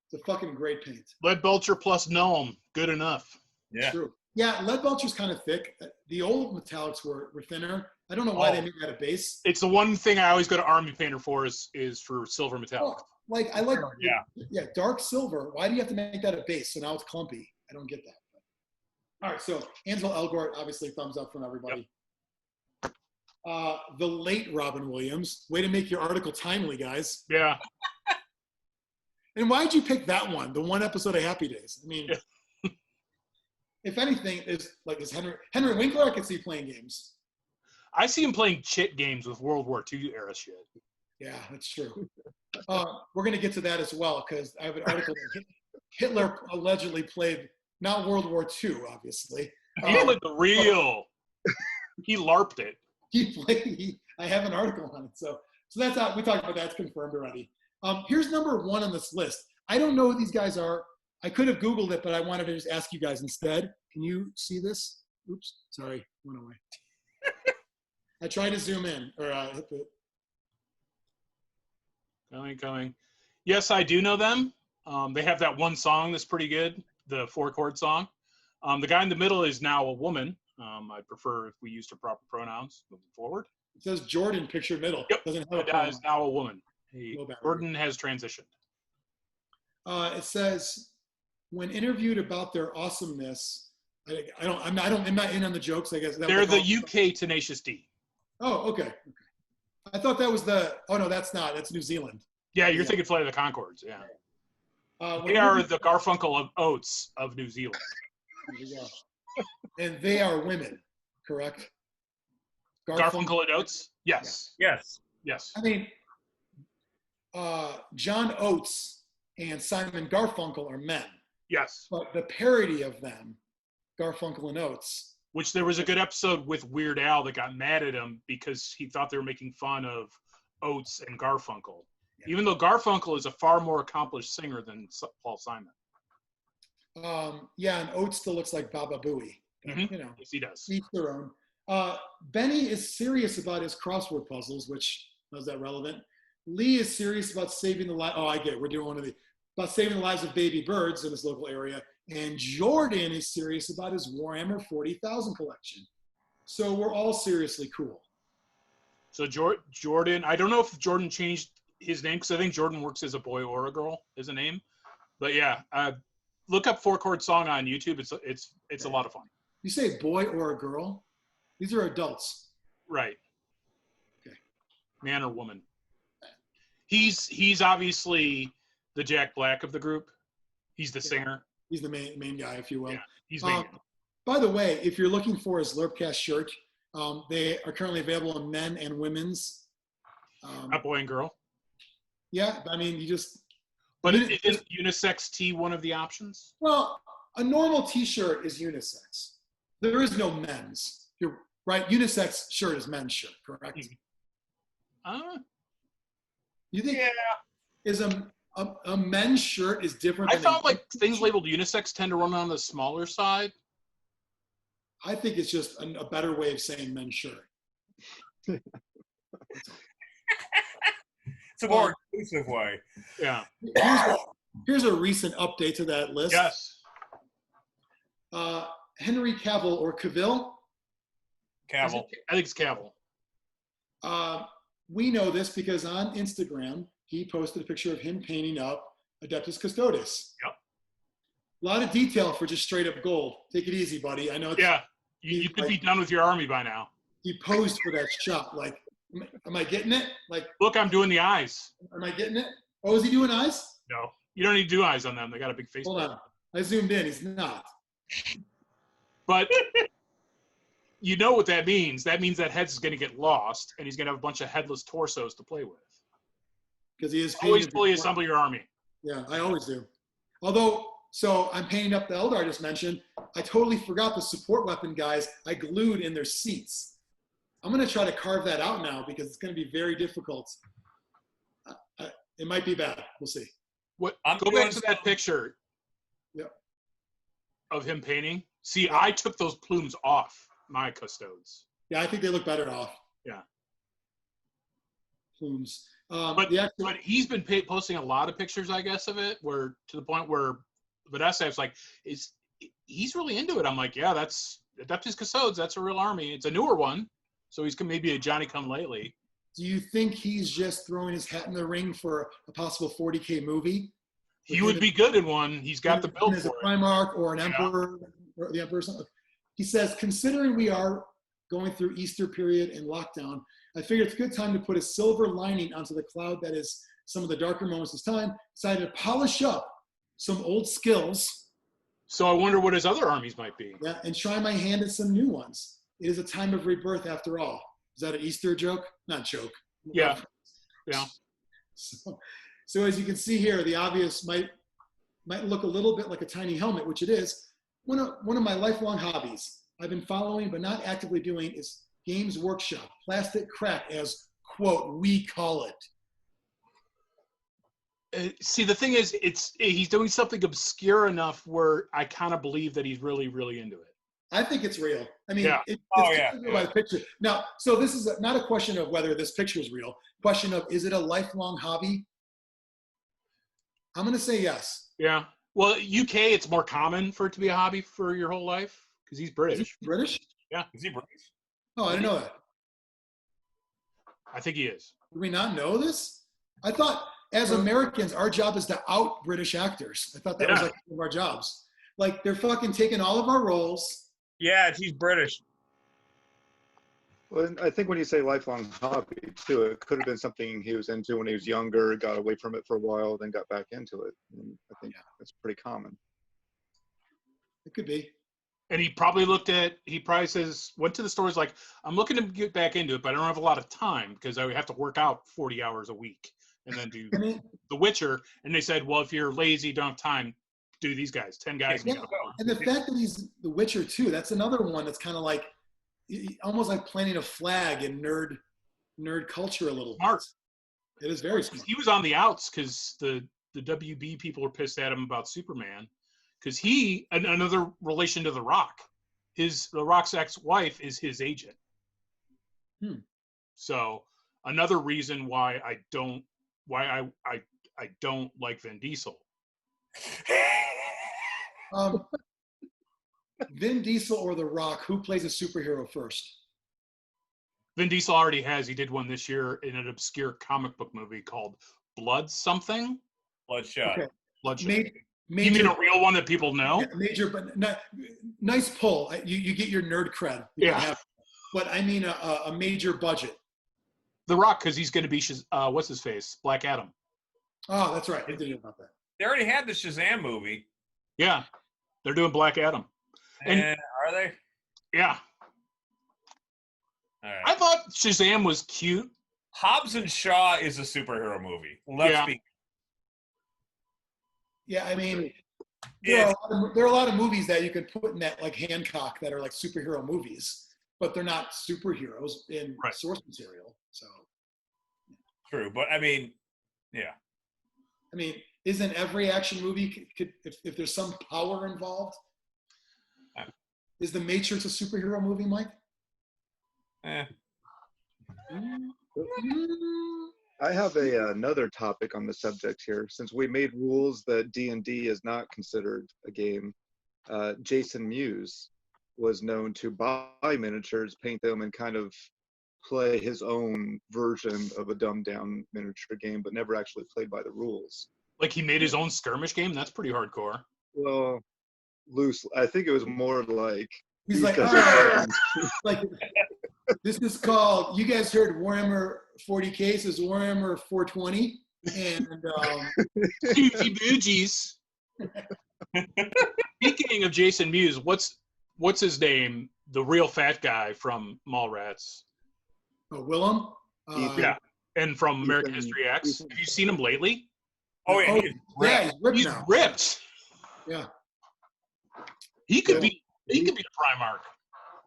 It's a fucking great paint. Lead belcher plus gnome, good enough. Yeah. True. Yeah, lead belcher's kind of thick. The old metallics were thinner. I don't know why they made that a base. It's the one thing I always go to Army Painter for is for silver metallic. Like I like dark silver. Why do you have to make that a base? So now it's clumpy. I don't get that. All right, so Ansel Elgort, obviously thumbs up from everybody. Yep. The late Robin Williams. Way to make your article timely, guys. Yeah. And why'd you pick that one? The one episode of Happy Days. I mean, if anything, is Henry Winkler. I could see playing games. I see him playing chit games with World War II era shit. Yeah, that's true. We're going to get to that as well because I have an article that Hitler allegedly played, not World War II, obviously. He played the real. He LARPed it. I have an article on it. So that's how we talked about that. It's confirmed already. Here's number one on this list. I don't know who these guys are. I could have Googled it, but I wanted to just ask you guys instead. Can you see this? Oops, sorry, went away. I tried to zoom in, or hit the. Coming. Yes, I do know them. They have that one song that's pretty good, the 4-chord song. The guy in the middle is now a woman. I prefer if we used her proper pronouns moving forward. It says Jordan, picture middle. Yep, doesn't that guy is now a woman. Jordan has transitioned. It says, when interviewed about their awesomeness, I'm not in on the jokes. I guess they're the UK Tenacious D. Oh, okay. I thought that was oh no, that's not. That's New Zealand. Yeah, you're thinking Flight of the Conchords. Yeah. They are the Garfunkel of Oates of New Zealand. There you go. And they are women, correct? Garfunkel and Oates? Yes. I mean, John Oates and Simon Garfunkel are men. Yes. But the parody of them, Garfunkel and Oates. Which there was a good episode with Weird Al that got mad at him because he thought they were making fun of Oates and Garfunkel. Yeah. Even though Garfunkel is a far more accomplished singer than Paul Simon. Yeah, and Oates still looks like Baba Booey. Mm-hmm. You know, yes, he does. Each their own. Benny is serious about his crossword puzzles, which is that relevant? Lee is serious about saving the life. Oh, I get it. We're doing one of the about saving the lives of baby birds in his local area. And Jordan is serious about his Warhammer 40,000 collection. So we're all seriously cool. So Jordan, I don't know if Jordan changed his name because I think Jordan works as a boy or a girl as a name. But yeah, look up 4-chord song on YouTube. It's a lot of fun. You say boy or a girl? These are adults. Right. Okay. Man or woman. He's obviously the Jack Black of the group. He's the singer. He's the main guy, if you will. Yeah, he's main guy. By the way, if you're looking for a Zlurpcast shirt, they are currently available in men and women's. A boy and girl. Yeah, I mean, you just. But is unisex tee one of the options? Well, a normal T-shirt is unisex. There is no men's. You're right. Unisex shirt is men's shirt, correct? You think? Yeah. Is a men's shirt is different? I thought like things labeled unisex tend to run on the smaller side. I think it's just a better way of saying men's shirt. It's a more inclusive way. Yeah. Here's a recent update to that list. Yes. Henry Cavill or Cavill? Cavill. I think it's Cavill. We know this because on Instagram, he posted a picture of him painting up Adeptus Custodes. Yep. A lot of detail for just straight up gold. Take it easy, buddy. I know it's... Yeah. You could be done with your army by now. he posed for that shot. Like, am I getting it? Like, Look, I'm doing the eyes. am I getting it? Oh, is he doing eyes? No, you don't need to do eyes on them. They got a big face. Hold on. I zoomed in. He's not. But you know what that means. That means that head's going to get lost, and he's going to have a bunch of headless torsos to play with. Because he is Always fully assemble your army. Yeah, I always do. Although, so I'm painting up the Eldar I just mentioned. I totally forgot the support weapon guys I glued in their seats. I'm going to try to carve that out now because it's going to be very difficult. It might be bad. We'll see. Go back to that picture Yep. of him painting. See, I took those plumes off my custodes. Yeah, I think they look better off. Yeah. Plumes. But he's been posting a lot of pictures, I guess, of it, where to the point where Vanessa's like, he's really into it. I'm like, yeah, that's Adeptus Custodes. That's a real army. It's a newer one, so he's maybe a Johnny come lately. Do you think he's just throwing his hat in the ring for a possible 40K movie? He would be good in one. He's got the build as for a Primarch or an Emperor, or the Emperor. He says, considering we are going through Easter period and lockdown, I figured it's a good time to put a silver lining onto the cloud that is some of the darker moments this time. Decided to polish up some old skills. So I wonder what his other armies might be. Yeah, and try my hand at some new ones. It is a time of rebirth after all. Is that an Easter joke? Not joke. Yeah. Yeah. So as you can see here, the obvious might look a little bit like a tiny helmet, which it is. One of my lifelong hobbies I've been following but not actively doing is Games Workshop, plastic crack, as, quote, we call it. See, the thing is, he's doing something obscure enough where I kind of believe that he's really, really into it. I think it's real. I mean, yeah. It's by the picture. Now, so this is not a question of whether this picture is real. Question of, is it a lifelong hobby? I'm going to say yes. Yeah. Well, UK, it's more common for it to be a hobby for your whole life because he's British. Is he British? Yeah. Is he British? Oh, I didn't know that. I think he is. Did we not know this? I thought as Americans, our job is to out British actors. I thought that was like one of our jobs. Like they're fucking taking all of our roles. Yeah, he's British. Well, I think when you say lifelong hobby, too, it could have been something he was into when he was younger, got away from it for a while, then got back into it. And I think that's pretty common. It could be. And he probably went to the stores like, I'm looking to get back into it, but I don't have a lot of time because I would have to work out 40 hours a week and then do The Witcher. And they said, well, if you're lazy, don't have time, do these guys, 10 guys. Yeah. And the fact that he's The Witcher too, that's another one that's kind of like, almost like planting a flag in nerd culture a little smart. Bit. It is very smart. He was on the outs because the WB people were pissed at him about Superman. Because another relation to The Rock, The Rock's ex-wife is his agent. So another reason why I don't like Vin Diesel. Vin Diesel or The Rock, who plays a superhero first? Vin Diesel already has. He did one this year in an obscure comic book movie called Blood something. Bloodshot. Okay. Bloodshot. You mean a real one that people know? Yeah, but nice pull. You get your nerd cred. But I mean a major budget. The Rock, because he's going to be, what's his face? Black Adam. Oh, that's right. I didn't know about that. They already had the Shazam movie. Yeah. They're doing Black Adam. And are they? Yeah. All right. I thought Shazam was cute. Hobbs and Shaw is a superhero movie. Let's be. Yeah, I mean, there are a lot of movies that you could put in that, like Hancock, that are like superhero movies, but they're not superheroes in source material. So true, but I mean, yeah. I mean, isn't every action movie if there's some power involved? Is The Matrix a superhero movie, Mike? I have another topic on the subject here. Since we made rules that D&D is not considered a game, Jason Mewes was known to buy miniatures, paint them, and kind of play his own version of a dumbed-down miniature game, but never actually played by the rules. Like he made his own skirmish game? That's pretty hardcore. Well, loose. I think it was more like... He's like, This is called, you guys heard Warhammer 40K, this is Warhammer 420. And Juicy boogies. Speaking of Jason Mewes, what's his name? The real fat guy from Mallrats. Willem? Yeah, and from American History X. Have you seen him lately? Oh yeah, he's ripped He's now. ripped. Yeah. He could be the Primarch.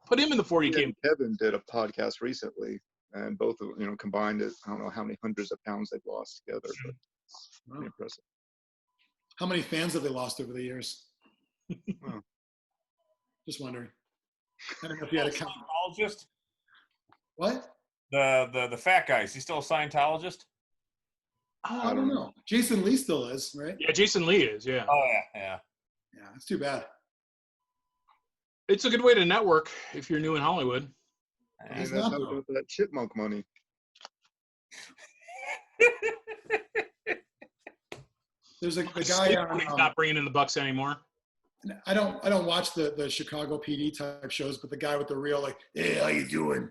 Put him in the 40K. Kevin did a podcast recently, and both of combined it. I don't know how many hundreds of pounds they've lost together, but it's pretty impressive. How many fans have they lost over the years? Wow. Just wondering. I don't know if you had a count. Scientologist? What? The fat guy, is he still a Scientologist? Oh, I don't know. Jason Lee still is, right? Yeah, Jason Lee is, yeah. Oh yeah. Yeah, it's too bad. It's a good way to network if you're new in Hollywood. And that's how we got that chipmunk money. There's a guy on. He's not bringing in the bucks anymore. I don't watch the Chicago PD type shows, but the guy with the real hey, how you doing?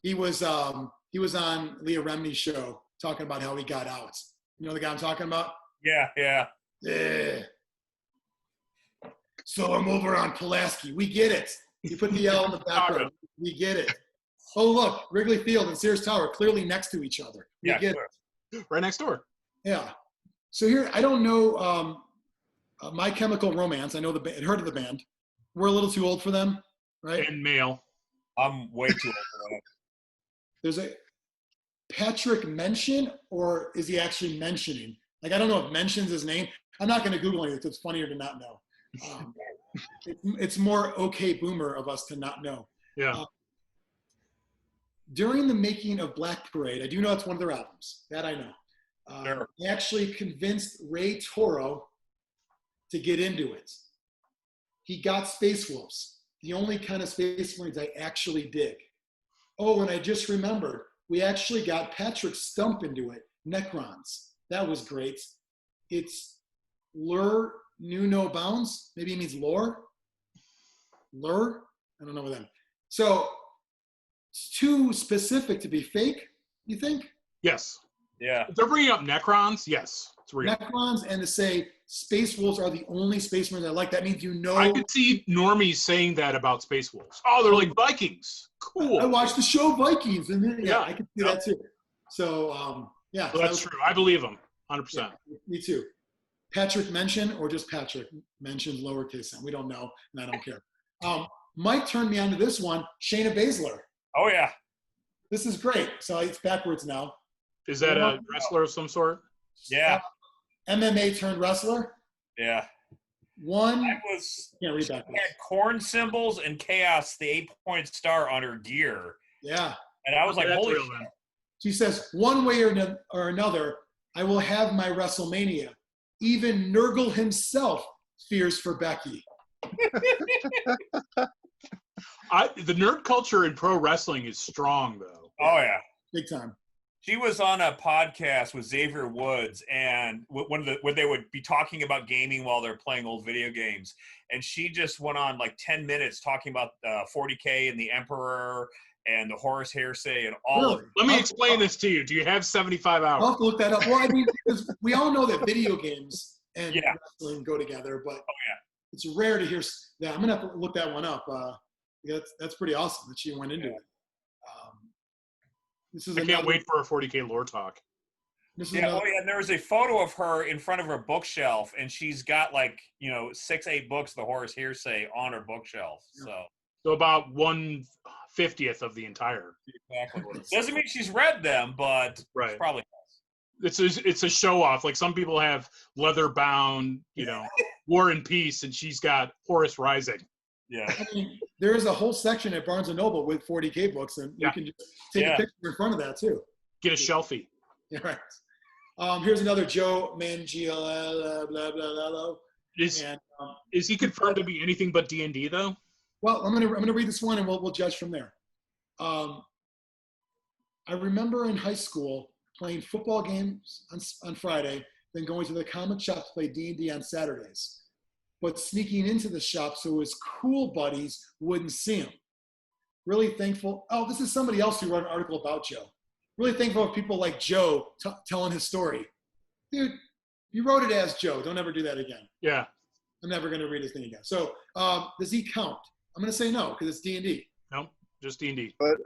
He was on Leah Remini's show talking about how he got out. You know the guy I'm talking about? Yeah. Yeah. So I'm over on Pulaski. We get it. You put the L in the background. We get it. Oh look, Wrigley Field and Sears Tower clearly next to each other. We get it. Right next door. Yeah. So here, I don't know My Chemical Romance. I know heard of the band. We're a little too old for them, right? And male. I'm way too old for that. There's a Patrick Mention, or is he actually mentioning? I don't know if mentions his name. I'm not going to Google it. It's funnier to not know. It's more okay boomer of us to not know. Yeah. During the making of Black Parade, I do know it's one of their albums. That I know. Sure. They actually convinced Ray Toro to get into it. He got Space Wolves, the only kind of Space Marines I actually dig. Oh, and I just remembered, we actually got Patrick Stump into it, Necrons. That was great. It's Lure Knew No Bounds. Maybe it means lore. Lure? I don't know what that means. So it's too specific to be fake, you think? Yes. Yeah. If they're bringing up Necrons, yes. It's real. Necrons, and to say Space Wolves are the only Space Marines I like, that means I could see normies saying that about Space Wolves. Oh, they're like Vikings. Cool. I watched the show Vikings, and then, Yeah. I could see that too. So, yeah. Well, that's true. I believe them, 100%. Yeah, me too. Patrick Mention, or just Patrick Mentioned lowercase n. We don't know, and I don't care. Mike turned me on to this one, Shayna Baszler. Oh yeah. This is great. So it's backwards now. Is that a wrestler of some sort? Yeah. MMA turned wrestler. Yeah. One. That was. Can't read She backwards. had corn symbols and chaos, the 8-point star on her gear, Yeah. and I was like, That's "Holy real, shit!" then. She says, one way or another, I will have my WrestleMania. Even Nurgle himself fears for Becky. The nerd culture in pro wrestling is strong, though. Oh yeah. Big time. She was on a podcast with Xavier Woods, and when they would be talking about gaming while they're playing old video games, and she just went on like 10 minutes talking about 40K and the Emperor and the Horus Heresy and all of it. Let me explain this to you. Do you have 75 hours? I'll have to look that up. Well, I mean, because we all know that video games and Yeah. wrestling go together, but yeah. it's rare to hear that. I'm going to have to look that one up. That's pretty awesome that she went into it. This is I can't wait for a 40K lore talk. This is Yeah, another, and there was a photo of her in front of her bookshelf, and she's got 6-8 books, the Horus Heresy, on her bookshelf. So about 1/50th of the entire. Exactly. Doesn't mean she's read them, but Right. she probably has. It's a show off. Like some people have leather bound, War and Peace, and she's got Horus Rising. Yeah. I mean, there is a whole section at Barnes & Noble with 40K books, and you can just take a picture in front of that, too. Get a shelfie. Yeah, right. Here's another Joe Mangiello, blah, blah, blah, blah. Is he confirmed to be anything but D&D, though? Well, I'm gonna read this one, and we'll judge from there. I remember in high school playing football games on Friday, then going to the comic shop to play D&D on Saturdays, but sneaking into the shop so his cool buddies wouldn't see him. Really thankful. Oh, this is somebody else who wrote an article about Joe. Really thankful for people like Joe telling his story. Dude, you wrote it as Joe. Don't ever do that again. Yeah. I'm never going to read his thing again. So does he count? I'm going to say no because it's D&D. No, just D&D. But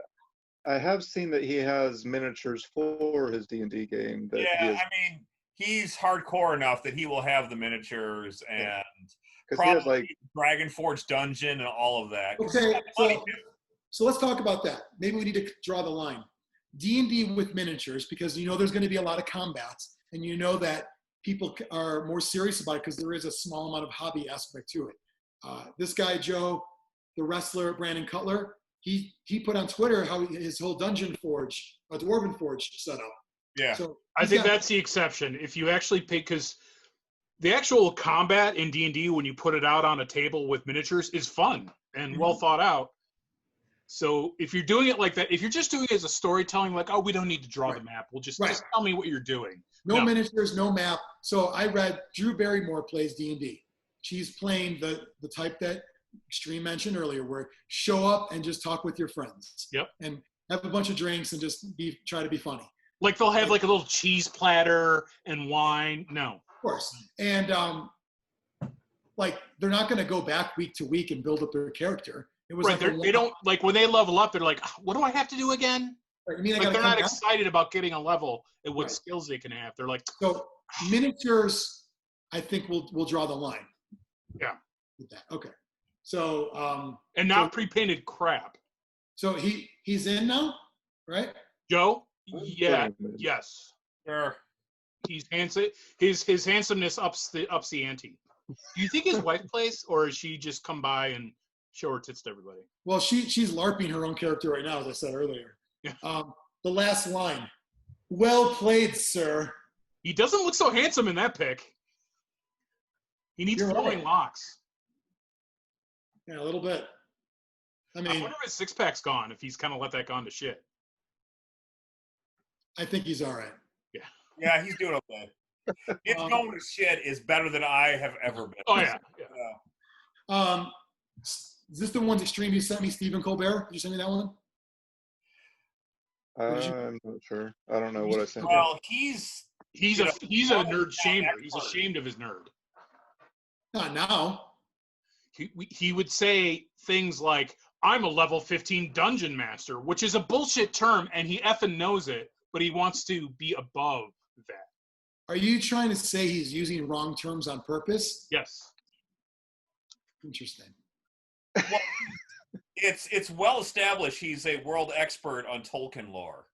I have seen that he has miniatures for his D&D game. That Yeah, he has, I mean, he's hardcore enough that he will have the miniatures and because he has probably like Dragon Forge Dungeon and all of that. 'Cause Okay, he's got money, too. so let's talk about that. Maybe we need to draw the line. D&D with miniatures, because you know there's going to be a lot of combats, and you know that people are more serious about it because there is a small amount of hobby aspect to it. This guy, Joe, the wrestler, Brandon Cutler, he put on Twitter how his whole Dungeon Forge, Dwarven Forge set up. Yeah. So I think that's the exception. If you actually pick, because the actual combat in D&D, when you put it out on a table with miniatures, is fun and well thought out. So if you're doing it like that, if you're just doing it as a storytelling, like, oh, we don't need to draw the map. We'll just tell me what you're doing. No miniatures, no map. So I read Drew Barrymore plays D&D. She's playing the type that Xtreme mentioned earlier, where show up and just talk with your friends. Yep. And have a bunch of drinks and just try to be funny. Like they'll have like a little cheese platter and wine. No. Of course. And like they're not going to go back week to week and build up their character. It was right. like They don't, like when they level up, they're like, what do I have to do again? Right. You mean like they're not excited about getting a level and what skills they can have. They're like, so miniatures, I think we'll draw the line. Yeah. With that. Okay. So and not pre-painted crap. So he's in now, right? Joe? Yeah. Yes. Sure. He's handsome. His handsomeness ups the ante. Do you think his wife plays, or is she just come by and show her tits to everybody? Well, she's LARPing her own character right now, as I said earlier. Yeah. The last line. Well played, sir. He doesn't look so handsome in that pic. He needs flowing locks. Yeah, a little bit. I mean, I wonder if his six-pack's gone, if he's kind of let that gone to shit. I think he's all right. Yeah. Yeah, he's doing okay. It's going to shit is better than I have ever been. Oh, yeah. Is this the one Xtreme you sent me, Stephen Colbert? Did you send me that one? I'm not sure. I don't know what I sent. Well, he's a nerd shamer. He's ashamed of his nerd. Not now. He would say things like, I'm a level 15 dungeon master, which is a bullshit term, and he effing knows it, but he wants to be above that. Are you trying to say he's using wrong terms on purpose? Yes. Interesting. Well, it's well established he's a world expert on Tolkien lore.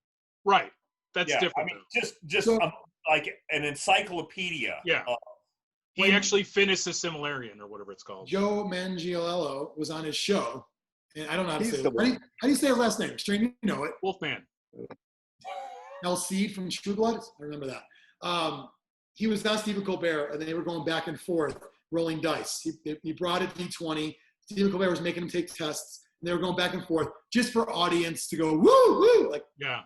Right. That's different. I mean, just like an encyclopedia. Yeah. He actually finished the Similarian or whatever it's called. Joe Manganiello was on his show, and I don't know how to say it. How do you say his last name? Extreme, you know it. Wolfman. El Cid from True Blood. I remember that. He was on Stephen Colbert, and they were going back and forth, rolling dice. He brought a D20. Stephen Colbert was making him take tests, and they were going back and forth just for audience to go, woo, woo, like, yeah.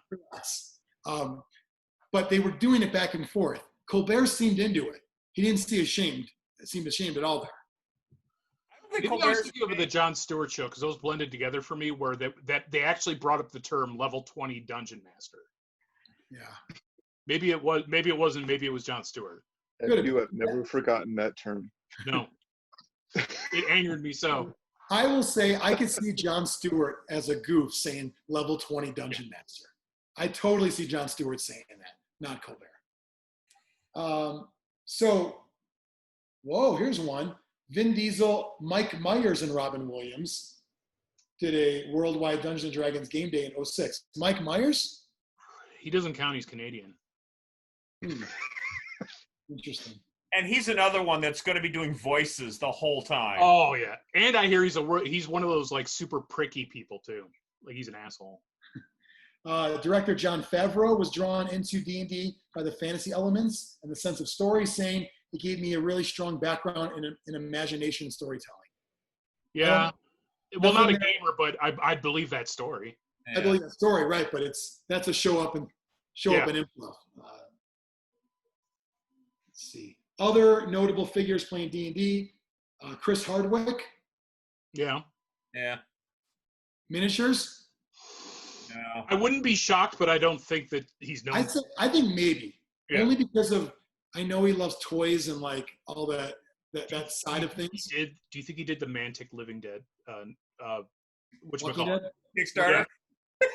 But they were doing it back and forth. Colbert seemed into it. He didn't seem ashamed at all there. Maybe I was thinking of the Jon Stewart show, because those blended together for me, where they actually brought up the term level 20 dungeon master. Yeah. Maybe it wasn't. Maybe it was Jon Stewart. You have never forgotten that term. No. It angered me so. I will say I could see Jon Stewart as a goof saying level 20 dungeon master. I totally see Jon Stewart saying that, not Colbert. Here's one. Vin Diesel, Mike Myers, and Robin Williams did a worldwide Dungeons & Dragons game day in 2006. Mike Myers? He doesn't count. He's Canadian. Interesting. And he's another one that's going to be doing voices the whole time. Oh, yeah. And I hear he's one of those, like, super pricky people, too. Like, he's an asshole. Director Jon Favreau was drawn into D&D by the fantasy elements and the sense of story, saying it gave me a really strong background in imagination and storytelling. Yeah. Well, not a gamer, but I believe that story. I believe that story, right? But that's a show up and improv. Let's see. Other notable figures playing D&D. Chris Hardwick. Yeah. Yeah. Miniatures? No. I wouldn't be shocked, but I don't think that he's known. I think maybe. Yeah. Only because of I know he loves toys and like all that side of things. Do you think he did the Mantic Living Dead? Walking Dead? Kickstarter? Yeah.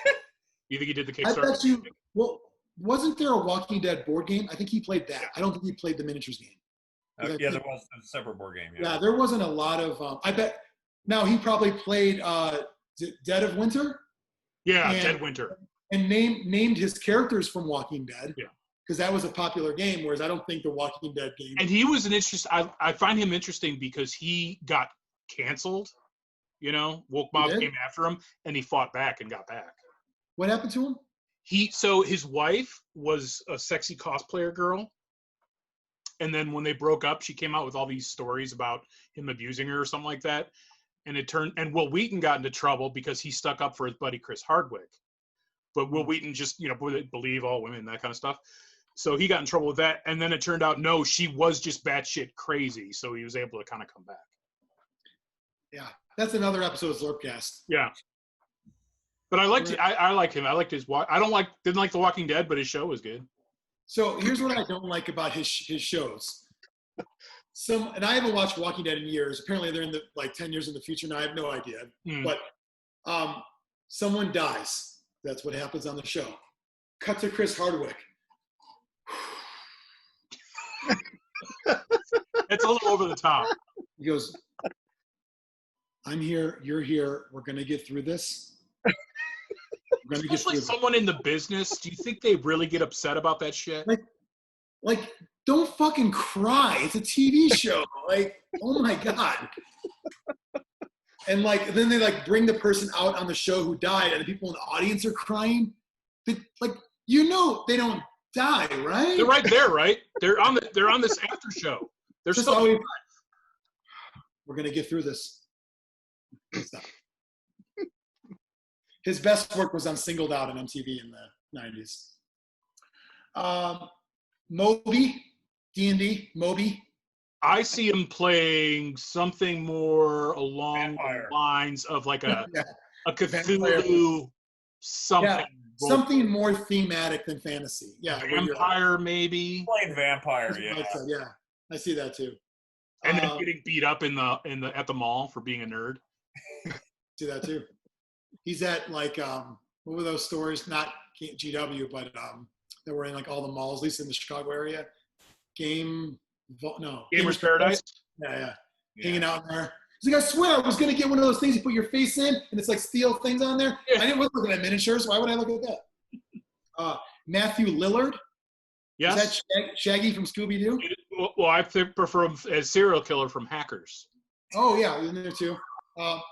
You think he did the I Kickstarter? bet you. Well, wasn't there a Walking Dead board game? I think he played that. I don't think he played the miniatures game. Yeah, there was a separate board game. Yeah, there wasn't a lot of. I bet. Now he probably played Dead of Winter. Yeah, Dead Winter. And named his characters from Walking Dead. Yeah. Because that was a popular game, whereas I don't think the Walking Dead game. And he was an I find him interesting because he got canceled. You know, Woke Mob came after him, and he fought back and got back. What happened to him? So his wife was a sexy cosplayer girl, and then when they broke up, she came out with all these stories about him abusing her or something like that. And Will Wheaton got into trouble because he stuck up for his buddy Chris Hardwick. But Will Wheaton just, believe all women, that kind of stuff. So he got in trouble with that. And then it turned out, no, she was just batshit crazy. So he was able to kind of come back. Yeah, that's another episode of Zlurpcast. Yeah. But I like him. I liked his didn't like The Walking Dead, but his show was good. So here's what I don't like about his shows. And I haven't watched Walking Dead in years. Apparently they're in the 10 years in the future now. I have no idea. But someone dies. That's what happens on the show. Cut to Chris Hardwick. It's a little over the top. He goes, I'm here, you're here, we're gonna get through this. Especially someone in the business, do you think they really get upset about that shit? Like, don't fucking cry. It's a TV show. Oh my God. And then they bring the person out on the show who died, and the people in the audience are crying. They don't die, right? They're right there, right? They're on this after show. They're just still. We're gonna get through this. His best work was on Singled Out on MTV in the 90s. Moby, D&D, Moby. I see him playing something more along the lines of a Cthulhu something. Yeah, something more thematic than fantasy. Yeah. Vampire, maybe. Playing vampire, yeah. Yeah, I see that too. And then getting beat up at the mall for being a nerd. See that too. He's at what were those stores? Not GW, but that were in all the malls, at least in the Chicago area. Gamers Paradise. Yeah. Hanging out in there. He's like, I swear I was gonna get one of those things you put your face in, and it's steel things on there. Yeah. I didn't look at miniatures. Why would I look at that? Matthew Lillard. Yes. Is that Shaggy from Scooby-Doo? Well, I prefer him as serial killer from Hackers. Oh yeah, he's in there too.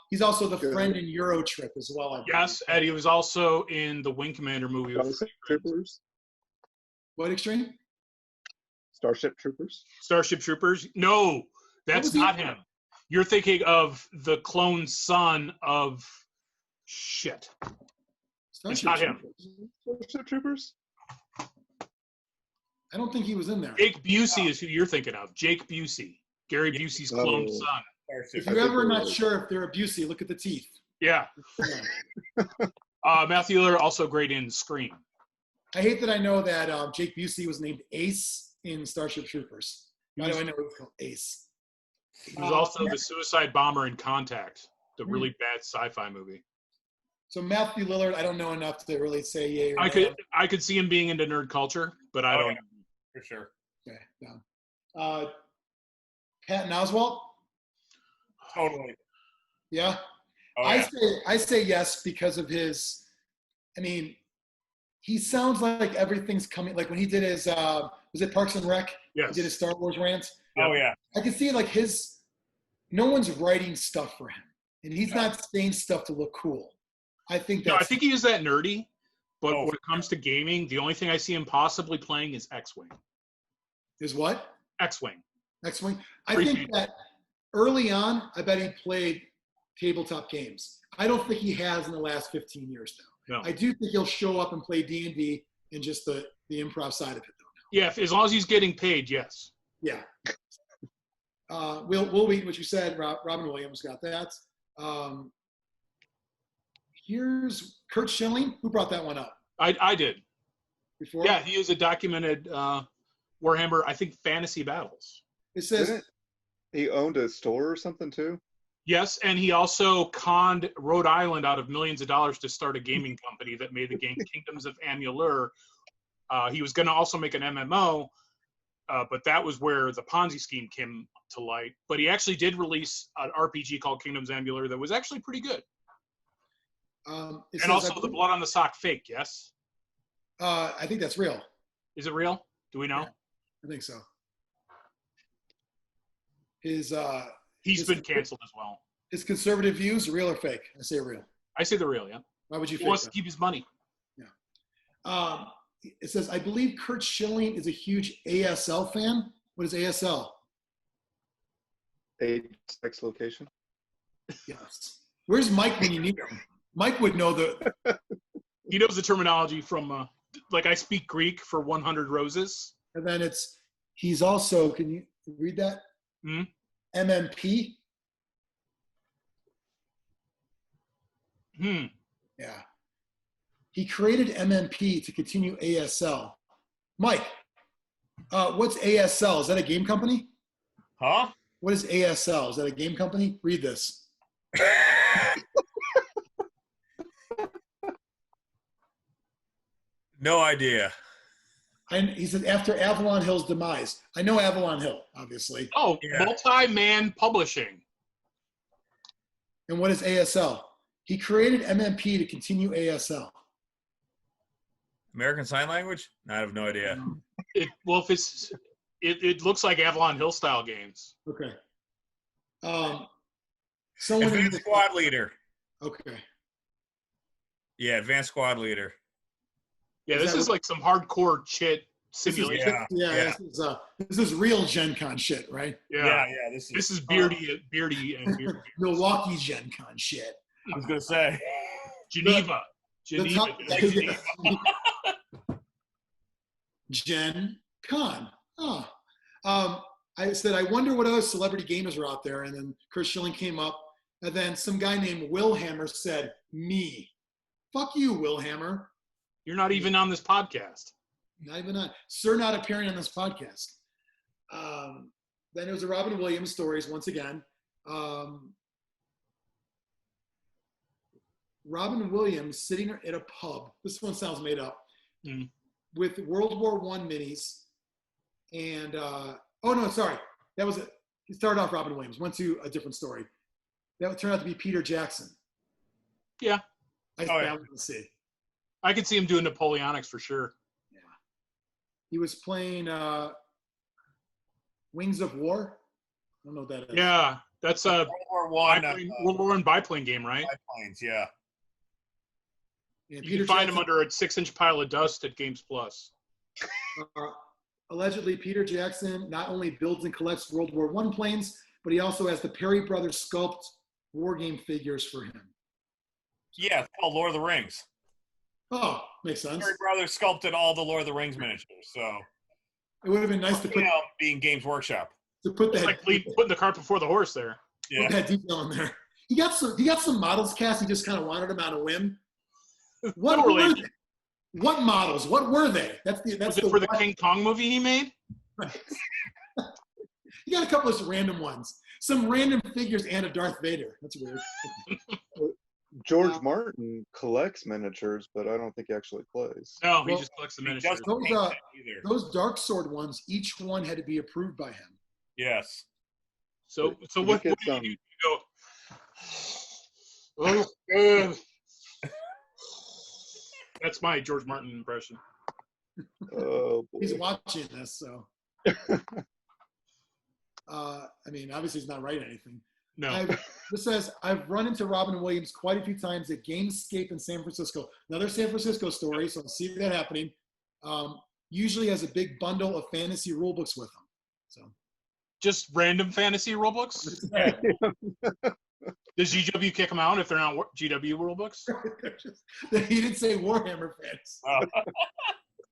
He's also the friend in Eurotrip as well. Yes, and he was also in the Wing Commander movie. Troopers. What Xtreme? Starship Troopers. Starship Troopers? No, that's not him. You're thinking of the clone son of shit. It's not him. Starship Troopers? I don't think he was in there. Jake Busey is who you're thinking of. Jake Busey. Gary Busey's clone son. If you're ever not sure if they're a Busey, look at the teeth. Yeah. Matthew Lillard also great in Scream. I hate that I know that Jake Busey was named Ace in Starship Troopers. Why do I know it was called Ace? He was also the suicide bomber in Contact, the really bad sci-fi movie. So Matthew Lillard, I don't know enough to really say yay or I could see him being into nerd culture, but I don't know. For sure. Okay, down. Patton Oswalt? Totally. Yeah? Oh, yeah. I say yes because of his, he sounds like everything's coming, like when he did his, was it Parks and Rec? Yes. He did his Star Wars rant. Oh, yeah. I can see no one's writing stuff for him. And he's not saying stuff to look cool. I think I think he is that nerdy, but when it comes to gaming, the only thing I see him possibly playing is X-Wing. Is what? X-Wing. X-Wing? I think that early on, I bet he played tabletop games. I don't think he has in the last 15 years now. No. I do think he'll show up and play D&D and just the improv side of it, though. Yeah, as long as he's getting paid, yes. Yeah. Will Wheaton, what you said, Robin Williams got that. Here's Kurt Schilling. Who brought that one up? I did. Before? Yeah, he is a documented Warhammer, I think, fantasy battles. It says Didn't he owned a store or something too? Yes, and he also conned Rhode Island out of millions of dollars to start a gaming company that made the game Kingdoms of Amalur. He was going to also make an MMO, but that was where the Ponzi scheme came to light. But he actually did release an RPG called Kingdoms of Amalur that was actually pretty good. And also the blood on the sock fake, yes? I think that's real. Is it real? Do we know? Yeah, I think so. He's been canceled as well. His conservative views, real or fake? I say real. I say the real, yeah. Why would you? He wants to keep his money. Yeah. It says, I believe Kurt Schilling is a huge ASL fan. What is ASL? Age, sex, location. Yes. Where's Mike when you need him? Mike would know the. He knows the terminology from, like I speak Greek for 100 roses. And then he's also, can you read that? Hmm? MMP. Hmm. Yeah. He created MMP to continue ASL. Mike, what's ASL? Is that a game company? Huh? What is ASL? Is that a game company? Read this. No idea. And he said, after Avalon Hill's demise. I know Avalon Hill, obviously. Oh, Yeah. Multi-man publishing. And what is ASL? He created MMP to continue ASL. American Sign Language? I have no idea. It looks like Avalon Hill style games. Okay. Someone in Advanced Squad Leader. Okay. Yeah, Advanced Squad Leader. Yeah, this is like some hardcore chit simulation. Yeah. This is real Gen Con shit, right? Yeah. This is beardy and beardy. Milwaukee Gen Con shit. I was gonna say. Geneva. Gen Con. Oh. I said, I wonder what other celebrity gamers are out there. And then Kurt Schilling came up. And then some guy named Will Hammer said, me. Fuck you, Will Hammer. You're not even on this podcast. Not even on. Sir, not appearing on this podcast. Then there was the Robin Williams stories once again. Robin Williams sitting at a pub. This one sounds made up. Mm. With World War I minis. And, oh no, sorry. That was it. He started off Robin Williams. Went to a different story. That would turn out to be Peter Jackson. Yeah. I want to see. I could see him doing Napoleonics for sure. Yeah. He was playing Wings of War. I don't know what that is. Yeah. That's a World War I biplane game, right? Biplanes, yeah. And You can find him under a 6-inch pile of dust at Games Plus. Allegedly, Peter Jackson not only builds and collects World War I planes, but he also has the Perry Brothers sculpt war game figures for him. Yeah, it's called Lord of the Rings. Oh, makes sense. Perry Brothers sculpted all the Lord of the Rings miniatures, so It would have been nice to put being Games Workshop. that It's like putting the cart before the horse there. Yeah. put that detail in there. He got some models cast. He just kind of wanted them on a whim. What models? What were they? That's for the King Kong movie he made. Right. He got a couple of random ones, some random figures, and a Darth Vader. That's weird. George Martin collects miniatures, but I don't think he actually plays. No, he just collects the miniatures. Those Dark Sword ones, each one had to be approved by him. Yes. So what do you do? Go, oh, that's my George Martin impression. Oh, boy. He's watching this, so. I mean, obviously he's not writing anything. No. This says, I've run into Robin Williams quite a few times at Gamescape in San Francisco. Another San Francisco story, so I see that happening. Usually has a big bundle of fantasy rule books with him. So. Just random fantasy rule books? Does GW kick them out if they're not GW rule books? He didn't say Warhammer fans.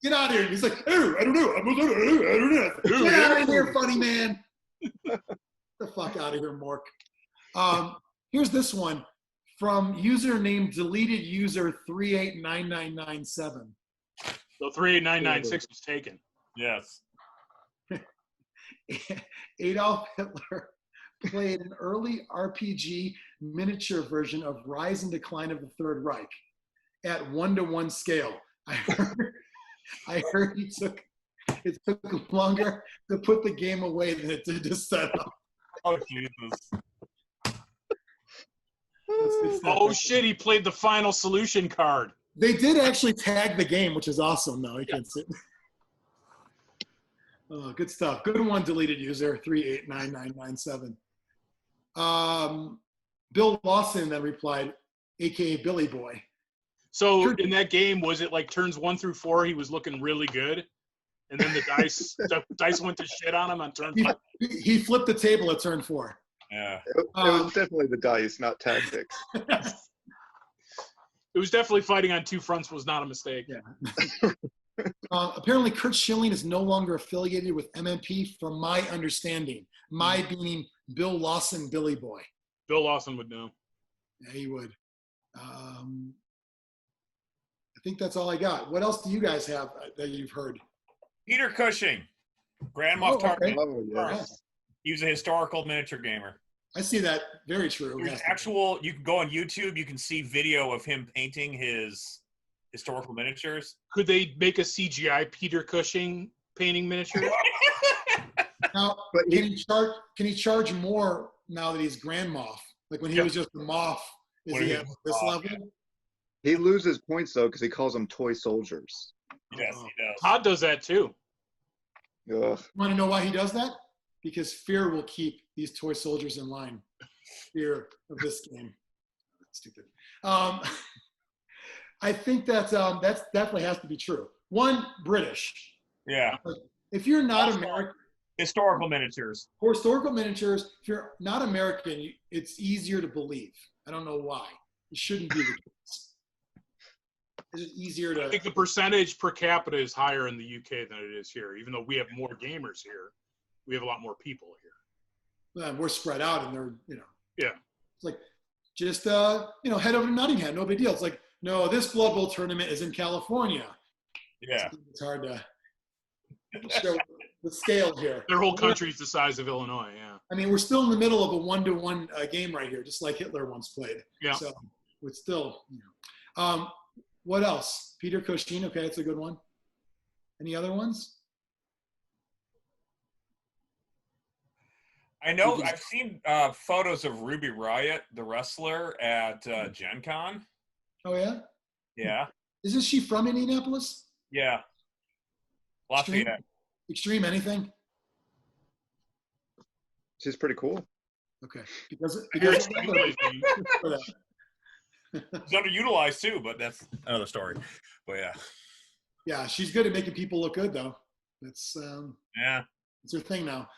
Get out of here. He's like, oh, I don't know. I don't know. Get out of here, funny man. Get the fuck out of here, Mork. Here's this one. from user named deleted user 389997. So 38996 was taken. Yes. Adolf Hitler played an early RPG miniature version of Rise and Decline of the Third Reich at 1-to-1 scale. I heard it took longer to put the game away than it did to set up. Oh, Jesus. Oh, shit, he played the final solution card. They did actually tag the game, which is awesome, though. You can't see it. Oh, good stuff. Good one, deleted user 389997. Bill Lawson then replied, a.k.a. Billy Boy. So in that game, was it like turns 1 through 4, he was looking really good, and then the dice went to shit on him on turn 5? He flipped the table at turn 4. Yeah. It was definitely the dice, not tactics. It was definitely fighting on 2 fronts was not a mistake. Yeah. Apparently, Kurt Schilling is no longer affiliated with MMP, from my understanding. My being Bill Lawson, Billy Boy. Bill Lawson would know. Yeah, he would. I think that's all I got. What else do you guys have that you've heard? Peter Cushing, Grand Moff Tarkin. Okay. Oh, yes. He was a historical miniature gamer. I see that. Very true. There's actual, you can go on YouTube, you can see video of him painting his historical miniatures. Could they make a CGI Peter Cushing painting miniature? Now, But can he charge more now that he's Grand Moff? Like when he was just the Moff, is When he he at was this Moff, level? He loses points, though, because he calls them toy soldiers. Yes, he does. Todd does that too. Ugh. Want to know why he does that? Because fear will keep these toy soldiers in line. Fear of this game. Stupid. I think that's definitely has to be true. One, British. Yeah. If you're not American, Historical miniatures. for historical miniatures, if you're not American, it's easier to believe. I don't know why. It shouldn't be the case. It's just easier I to. think the percentage per capita is higher in the UK than it is here. Even though we have more gamers here, we have a lot more people here. We're spread out, and they're Yeah. It's like just head over to Nottingham, no big deal. It's like, no, this Blood Bowl tournament is in California. Yeah. It's hard to show the scale here. Their whole country's the size of Illinois. Yeah. I mean, we're still in the middle of a 1-to-1 game right here, just like Hitler once played. Yeah. So we're still, what else? Peter Cushing, okay, that's a good one. Any other ones? I know I've seen photos of Ruby Riott, the wrestler, at Gen Con. Oh, yeah? Yeah. Isn't she from Indianapolis? Yeah. Lafayette. Xtreme anything? She's pretty cool. Okay. Because She's underutilized too, but that's another story. But yeah. yeah, she's good at making people look good, though. That's Yeah. it's her thing now.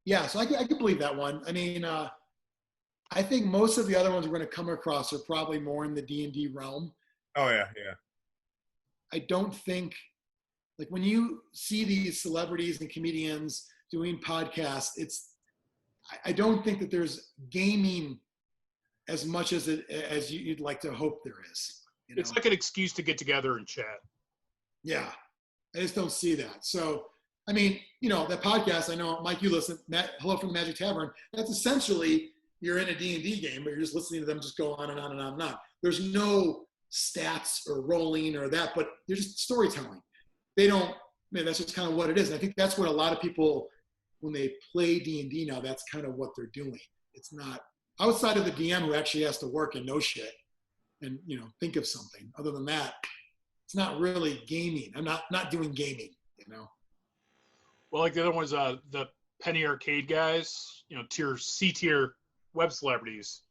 Yeah, so I could believe that one. I mean, I think most of the other ones we're going to come across are probably more in the D&D realm. Oh yeah, yeah. I don't think, like when you see these celebrities and comedians doing podcasts, I don't think that there's gaming as much as you'd like to hope there is. It's like an excuse to get together and chat. Yeah, I just don't see that. So, I mean, that podcast, I know, Mike, you listen, Hello from the Magic Tavern, that's essentially you're in a D&D game, but you're just listening to them just go on and on and on and on. There's no stats or rolling or that, but they're just storytelling. That's just kind of what it is. And I think that's what a lot of people, when they play D&D now, that's kind of what they're doing. It's not outside of the DM who actually has to work and know shit and, think of something. Other than that, it's not really gaming. I'm not doing gaming, Well, like the other ones, the Penny Arcade guys, C-tier web celebrities,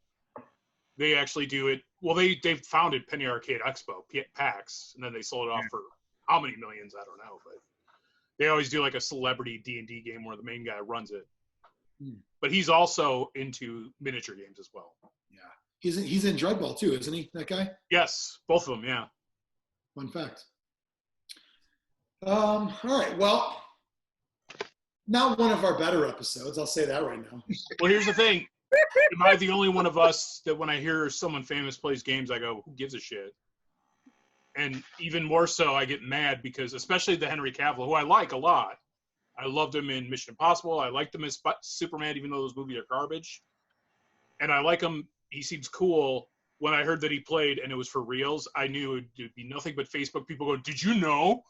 they actually do it. Well, they founded Penny Arcade Expo, PAX, and then they sold it off for how many millions, I don't know. But they always do like a celebrity D&D game where the main guy runs it. But he's also into miniature games as well. Yeah. He's in Dreadball too, isn't he, that guy? Yes, both of them, yeah. Fun fact. All right, well, not one of our better episodes. I'll say that right now. Well, here's the thing. am I the only one of us that when I hear someone famous plays games, I go, who gives a shit? And even more so, I get mad because, especially the Henry Cavill, who I like a lot. I loved him in Mission Impossible. I liked him as Superman, even though those movies are garbage. And I like him. He seems cool. When I heard that he played and it was for reals, I knew it would be nothing but Facebook people going, did you know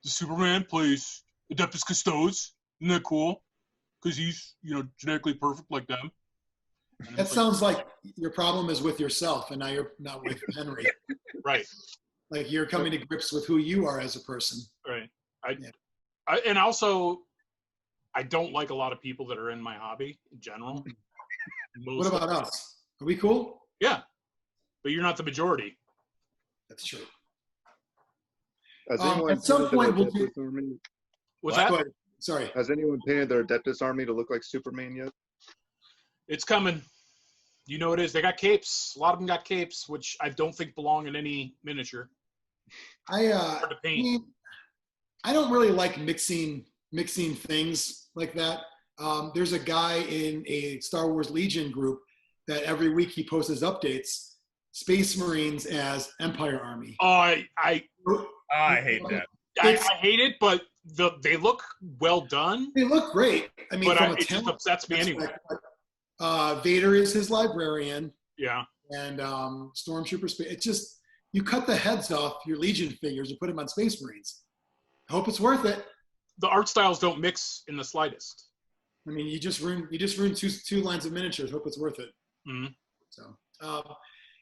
the Superman plays Adeptus Custodes? Isn't that cool? Because he's, genetically perfect like them. That sounds like your problem is with yourself, and now you're not with Henry. Right. Like you're coming to grips with who you are as a person. Right. And also, I don't like a lot of people that are in my hobby in general. What about us? Are we cool? Yeah. But you're not the majority. That's true. At some point, we'll do. What's that? Sorry. Has anyone painted their Adeptus army to look like Superman yet? It's coming. You know it is. They got capes. A lot of them got capes, which I don't think belong in any miniature. Hard to paint. I mean, I don't really like mixing things like that. There's a guy in a Star Wars Legion group that every week he posts his updates. Space Marines as Empire Army. Oh, I hate that. I hate it, but they look well done. They look great. I mean, but it just upsets me anyway. Vader is his librarian. Yeah. And Stormtrooper. It's just, you cut the heads off your Legion figures and put them on Space Marines. I hope it's worth it. The art styles don't mix in the slightest. I mean, you just ruined two lines of miniatures. Hope it's worth it. Mm-hmm. So,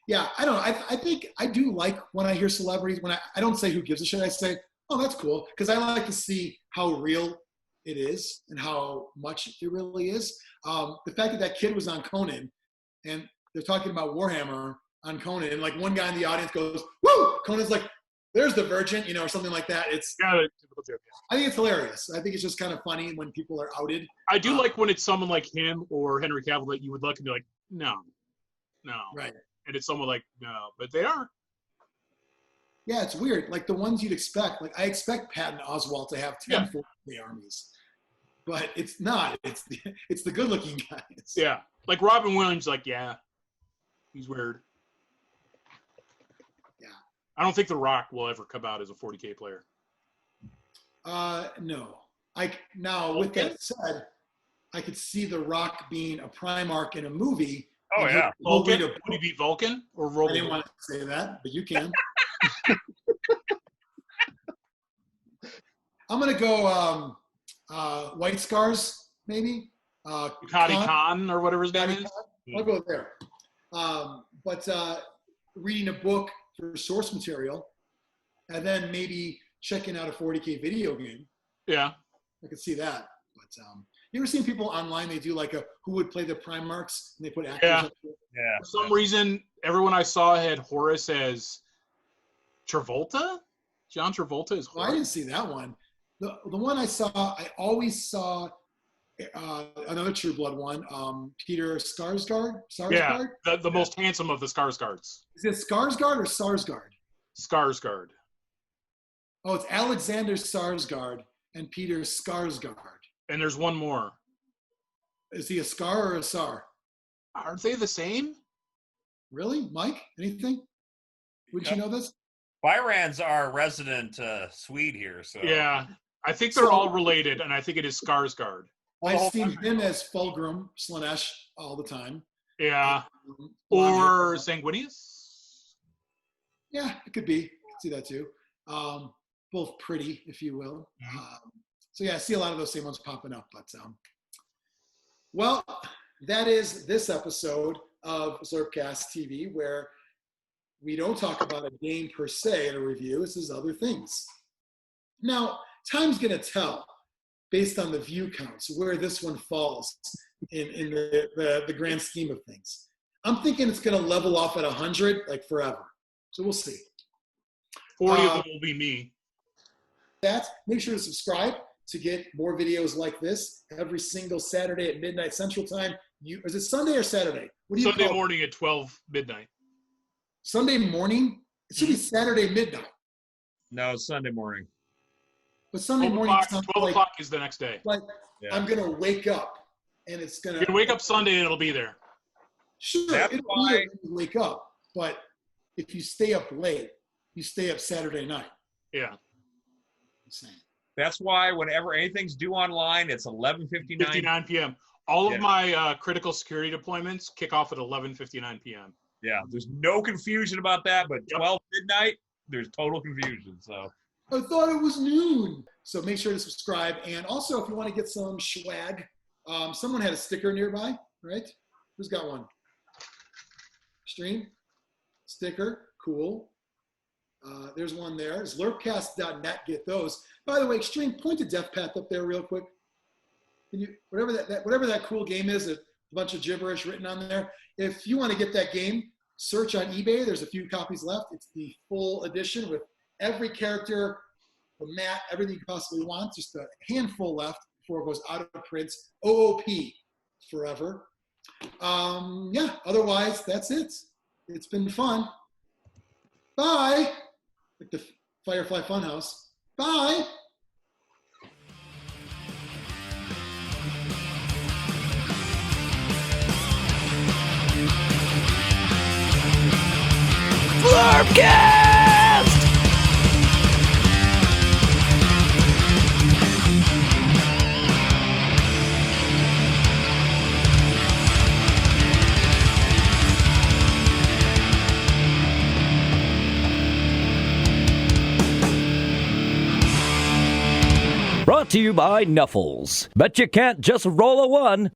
yeah, I don't know. I think I do like when I hear celebrities, when I don't say who gives a shit, I say, oh, that's cool. Because I like to see how real it is and how much it really is. The fact that kid was on Conan and they're talking about Warhammer on Conan, and like one guy in the audience goes, woo! Conan's like, there's the Virgin, or something like that. Typical joke. I think it's hilarious. I think it's just kind of funny when people are outed. I do like when it's someone like him or Henry Cavill that you would look and be like, no. Right. And it's someone like, no, but they are. Yeah, it's weird. Like the ones you'd expect. Like I expect Patton Oswalt to have 10 40K armies, but it's not. It's the good-looking guys. Yeah, like Robin Williams. Like, yeah, he's weird. Yeah. I don't think The Rock will ever come out as a 40K player. No. With that said, I could see The Rock being a Primarch in a movie. Oh, yeah. Vulcan? Would he be Vulcan or Robo? I didn't want to say that, but you can. I'm going to go White Scars, maybe. Kadi Khan or whatever his name is. I'll go there. But reading a book for source material and then maybe checking out a 40K video game. Yeah. I could see that. But you ever seen people online, they do like who would play the Primarchs and they put actors up there? Yeah. For some reason, everyone I saw had Horus as Travolta? John Travolta is Horus. Well, I didn't see that one. The one I saw, I always saw another True Blood one, Peter Skarsgård. Yeah, the most handsome of the Skarsgårds. Is it Skarsgård or Sarsgaard? Skarsgård. Oh, it's Alexander Sarsgaard and Peter Skarsgård. And there's one more. Is he a Scar or a Sar? Aren't they the same? Really? Mike, anything? Wouldn't you know this? Biran's our resident Swede here. So yeah, I think they're all related, and I think it is Skarsgård. I've seen him as Fulgrim Slanesh all the time. Yeah. Or Sanguinius? Yeah, it could be. I could see that too. Both pretty, if you will. Mm-hmm. So yeah, I see a lot of those same ones popping up. But well, that is this episode of Zlurpcast TV, where we don't talk about a game per se in a review. This is other things. Now, time's going to tell, based on the view counts, where this one falls in the grand scheme of things. I'm thinking it's going to level off at 100, like forever. So we'll see. 40 of them will be me. Make sure to subscribe to get more videos like this every single Saturday at midnight Central Time. Is it Sunday or Saturday? What do you Sunday call morning at 12 midnight. Sunday morning? It should be Saturday midnight. No, it's Sunday morning. But Sunday morning, 12 o'clock is the next day. Like I'm gonna wake up, and it's gonna. You're gonna wake up Sunday and it'll be there. Sure, That's it'll why- be there when you wake up, but if you stay up late, you stay up Saturday night. Yeah. I'm saying. That's why whenever anything's due online, it's 11:59. 59 p.m. All Yeah. of my critical security deployments kick off at 11:59 p.m. Yeah, there's no confusion about that, but Yep. 12 midnight, there's total confusion. So I thought it was noon. So make sure to subscribe. And also, if you want to get some swag, someone had a sticker nearby, right? Who's got one? Xtreme? Sticker. Cool. There's one there. Zlurpcast.net. Get those. By the way, Xtreme, point to Death Path up there real quick. Can you, whatever that cool game is, a bunch of gibberish written on there. If you want to get that game, search on eBay. There's a few copies left. It's the full edition with every character, the map, everything you possibly want. Just a handful left before it goes out of print. OOP forever. Yeah, otherwise, that's it. It's been fun. Bye. Like the Firefly Funhouse. Bye. Zlurpcast! Brought to you by Nuffles. Bet you can't just roll a one.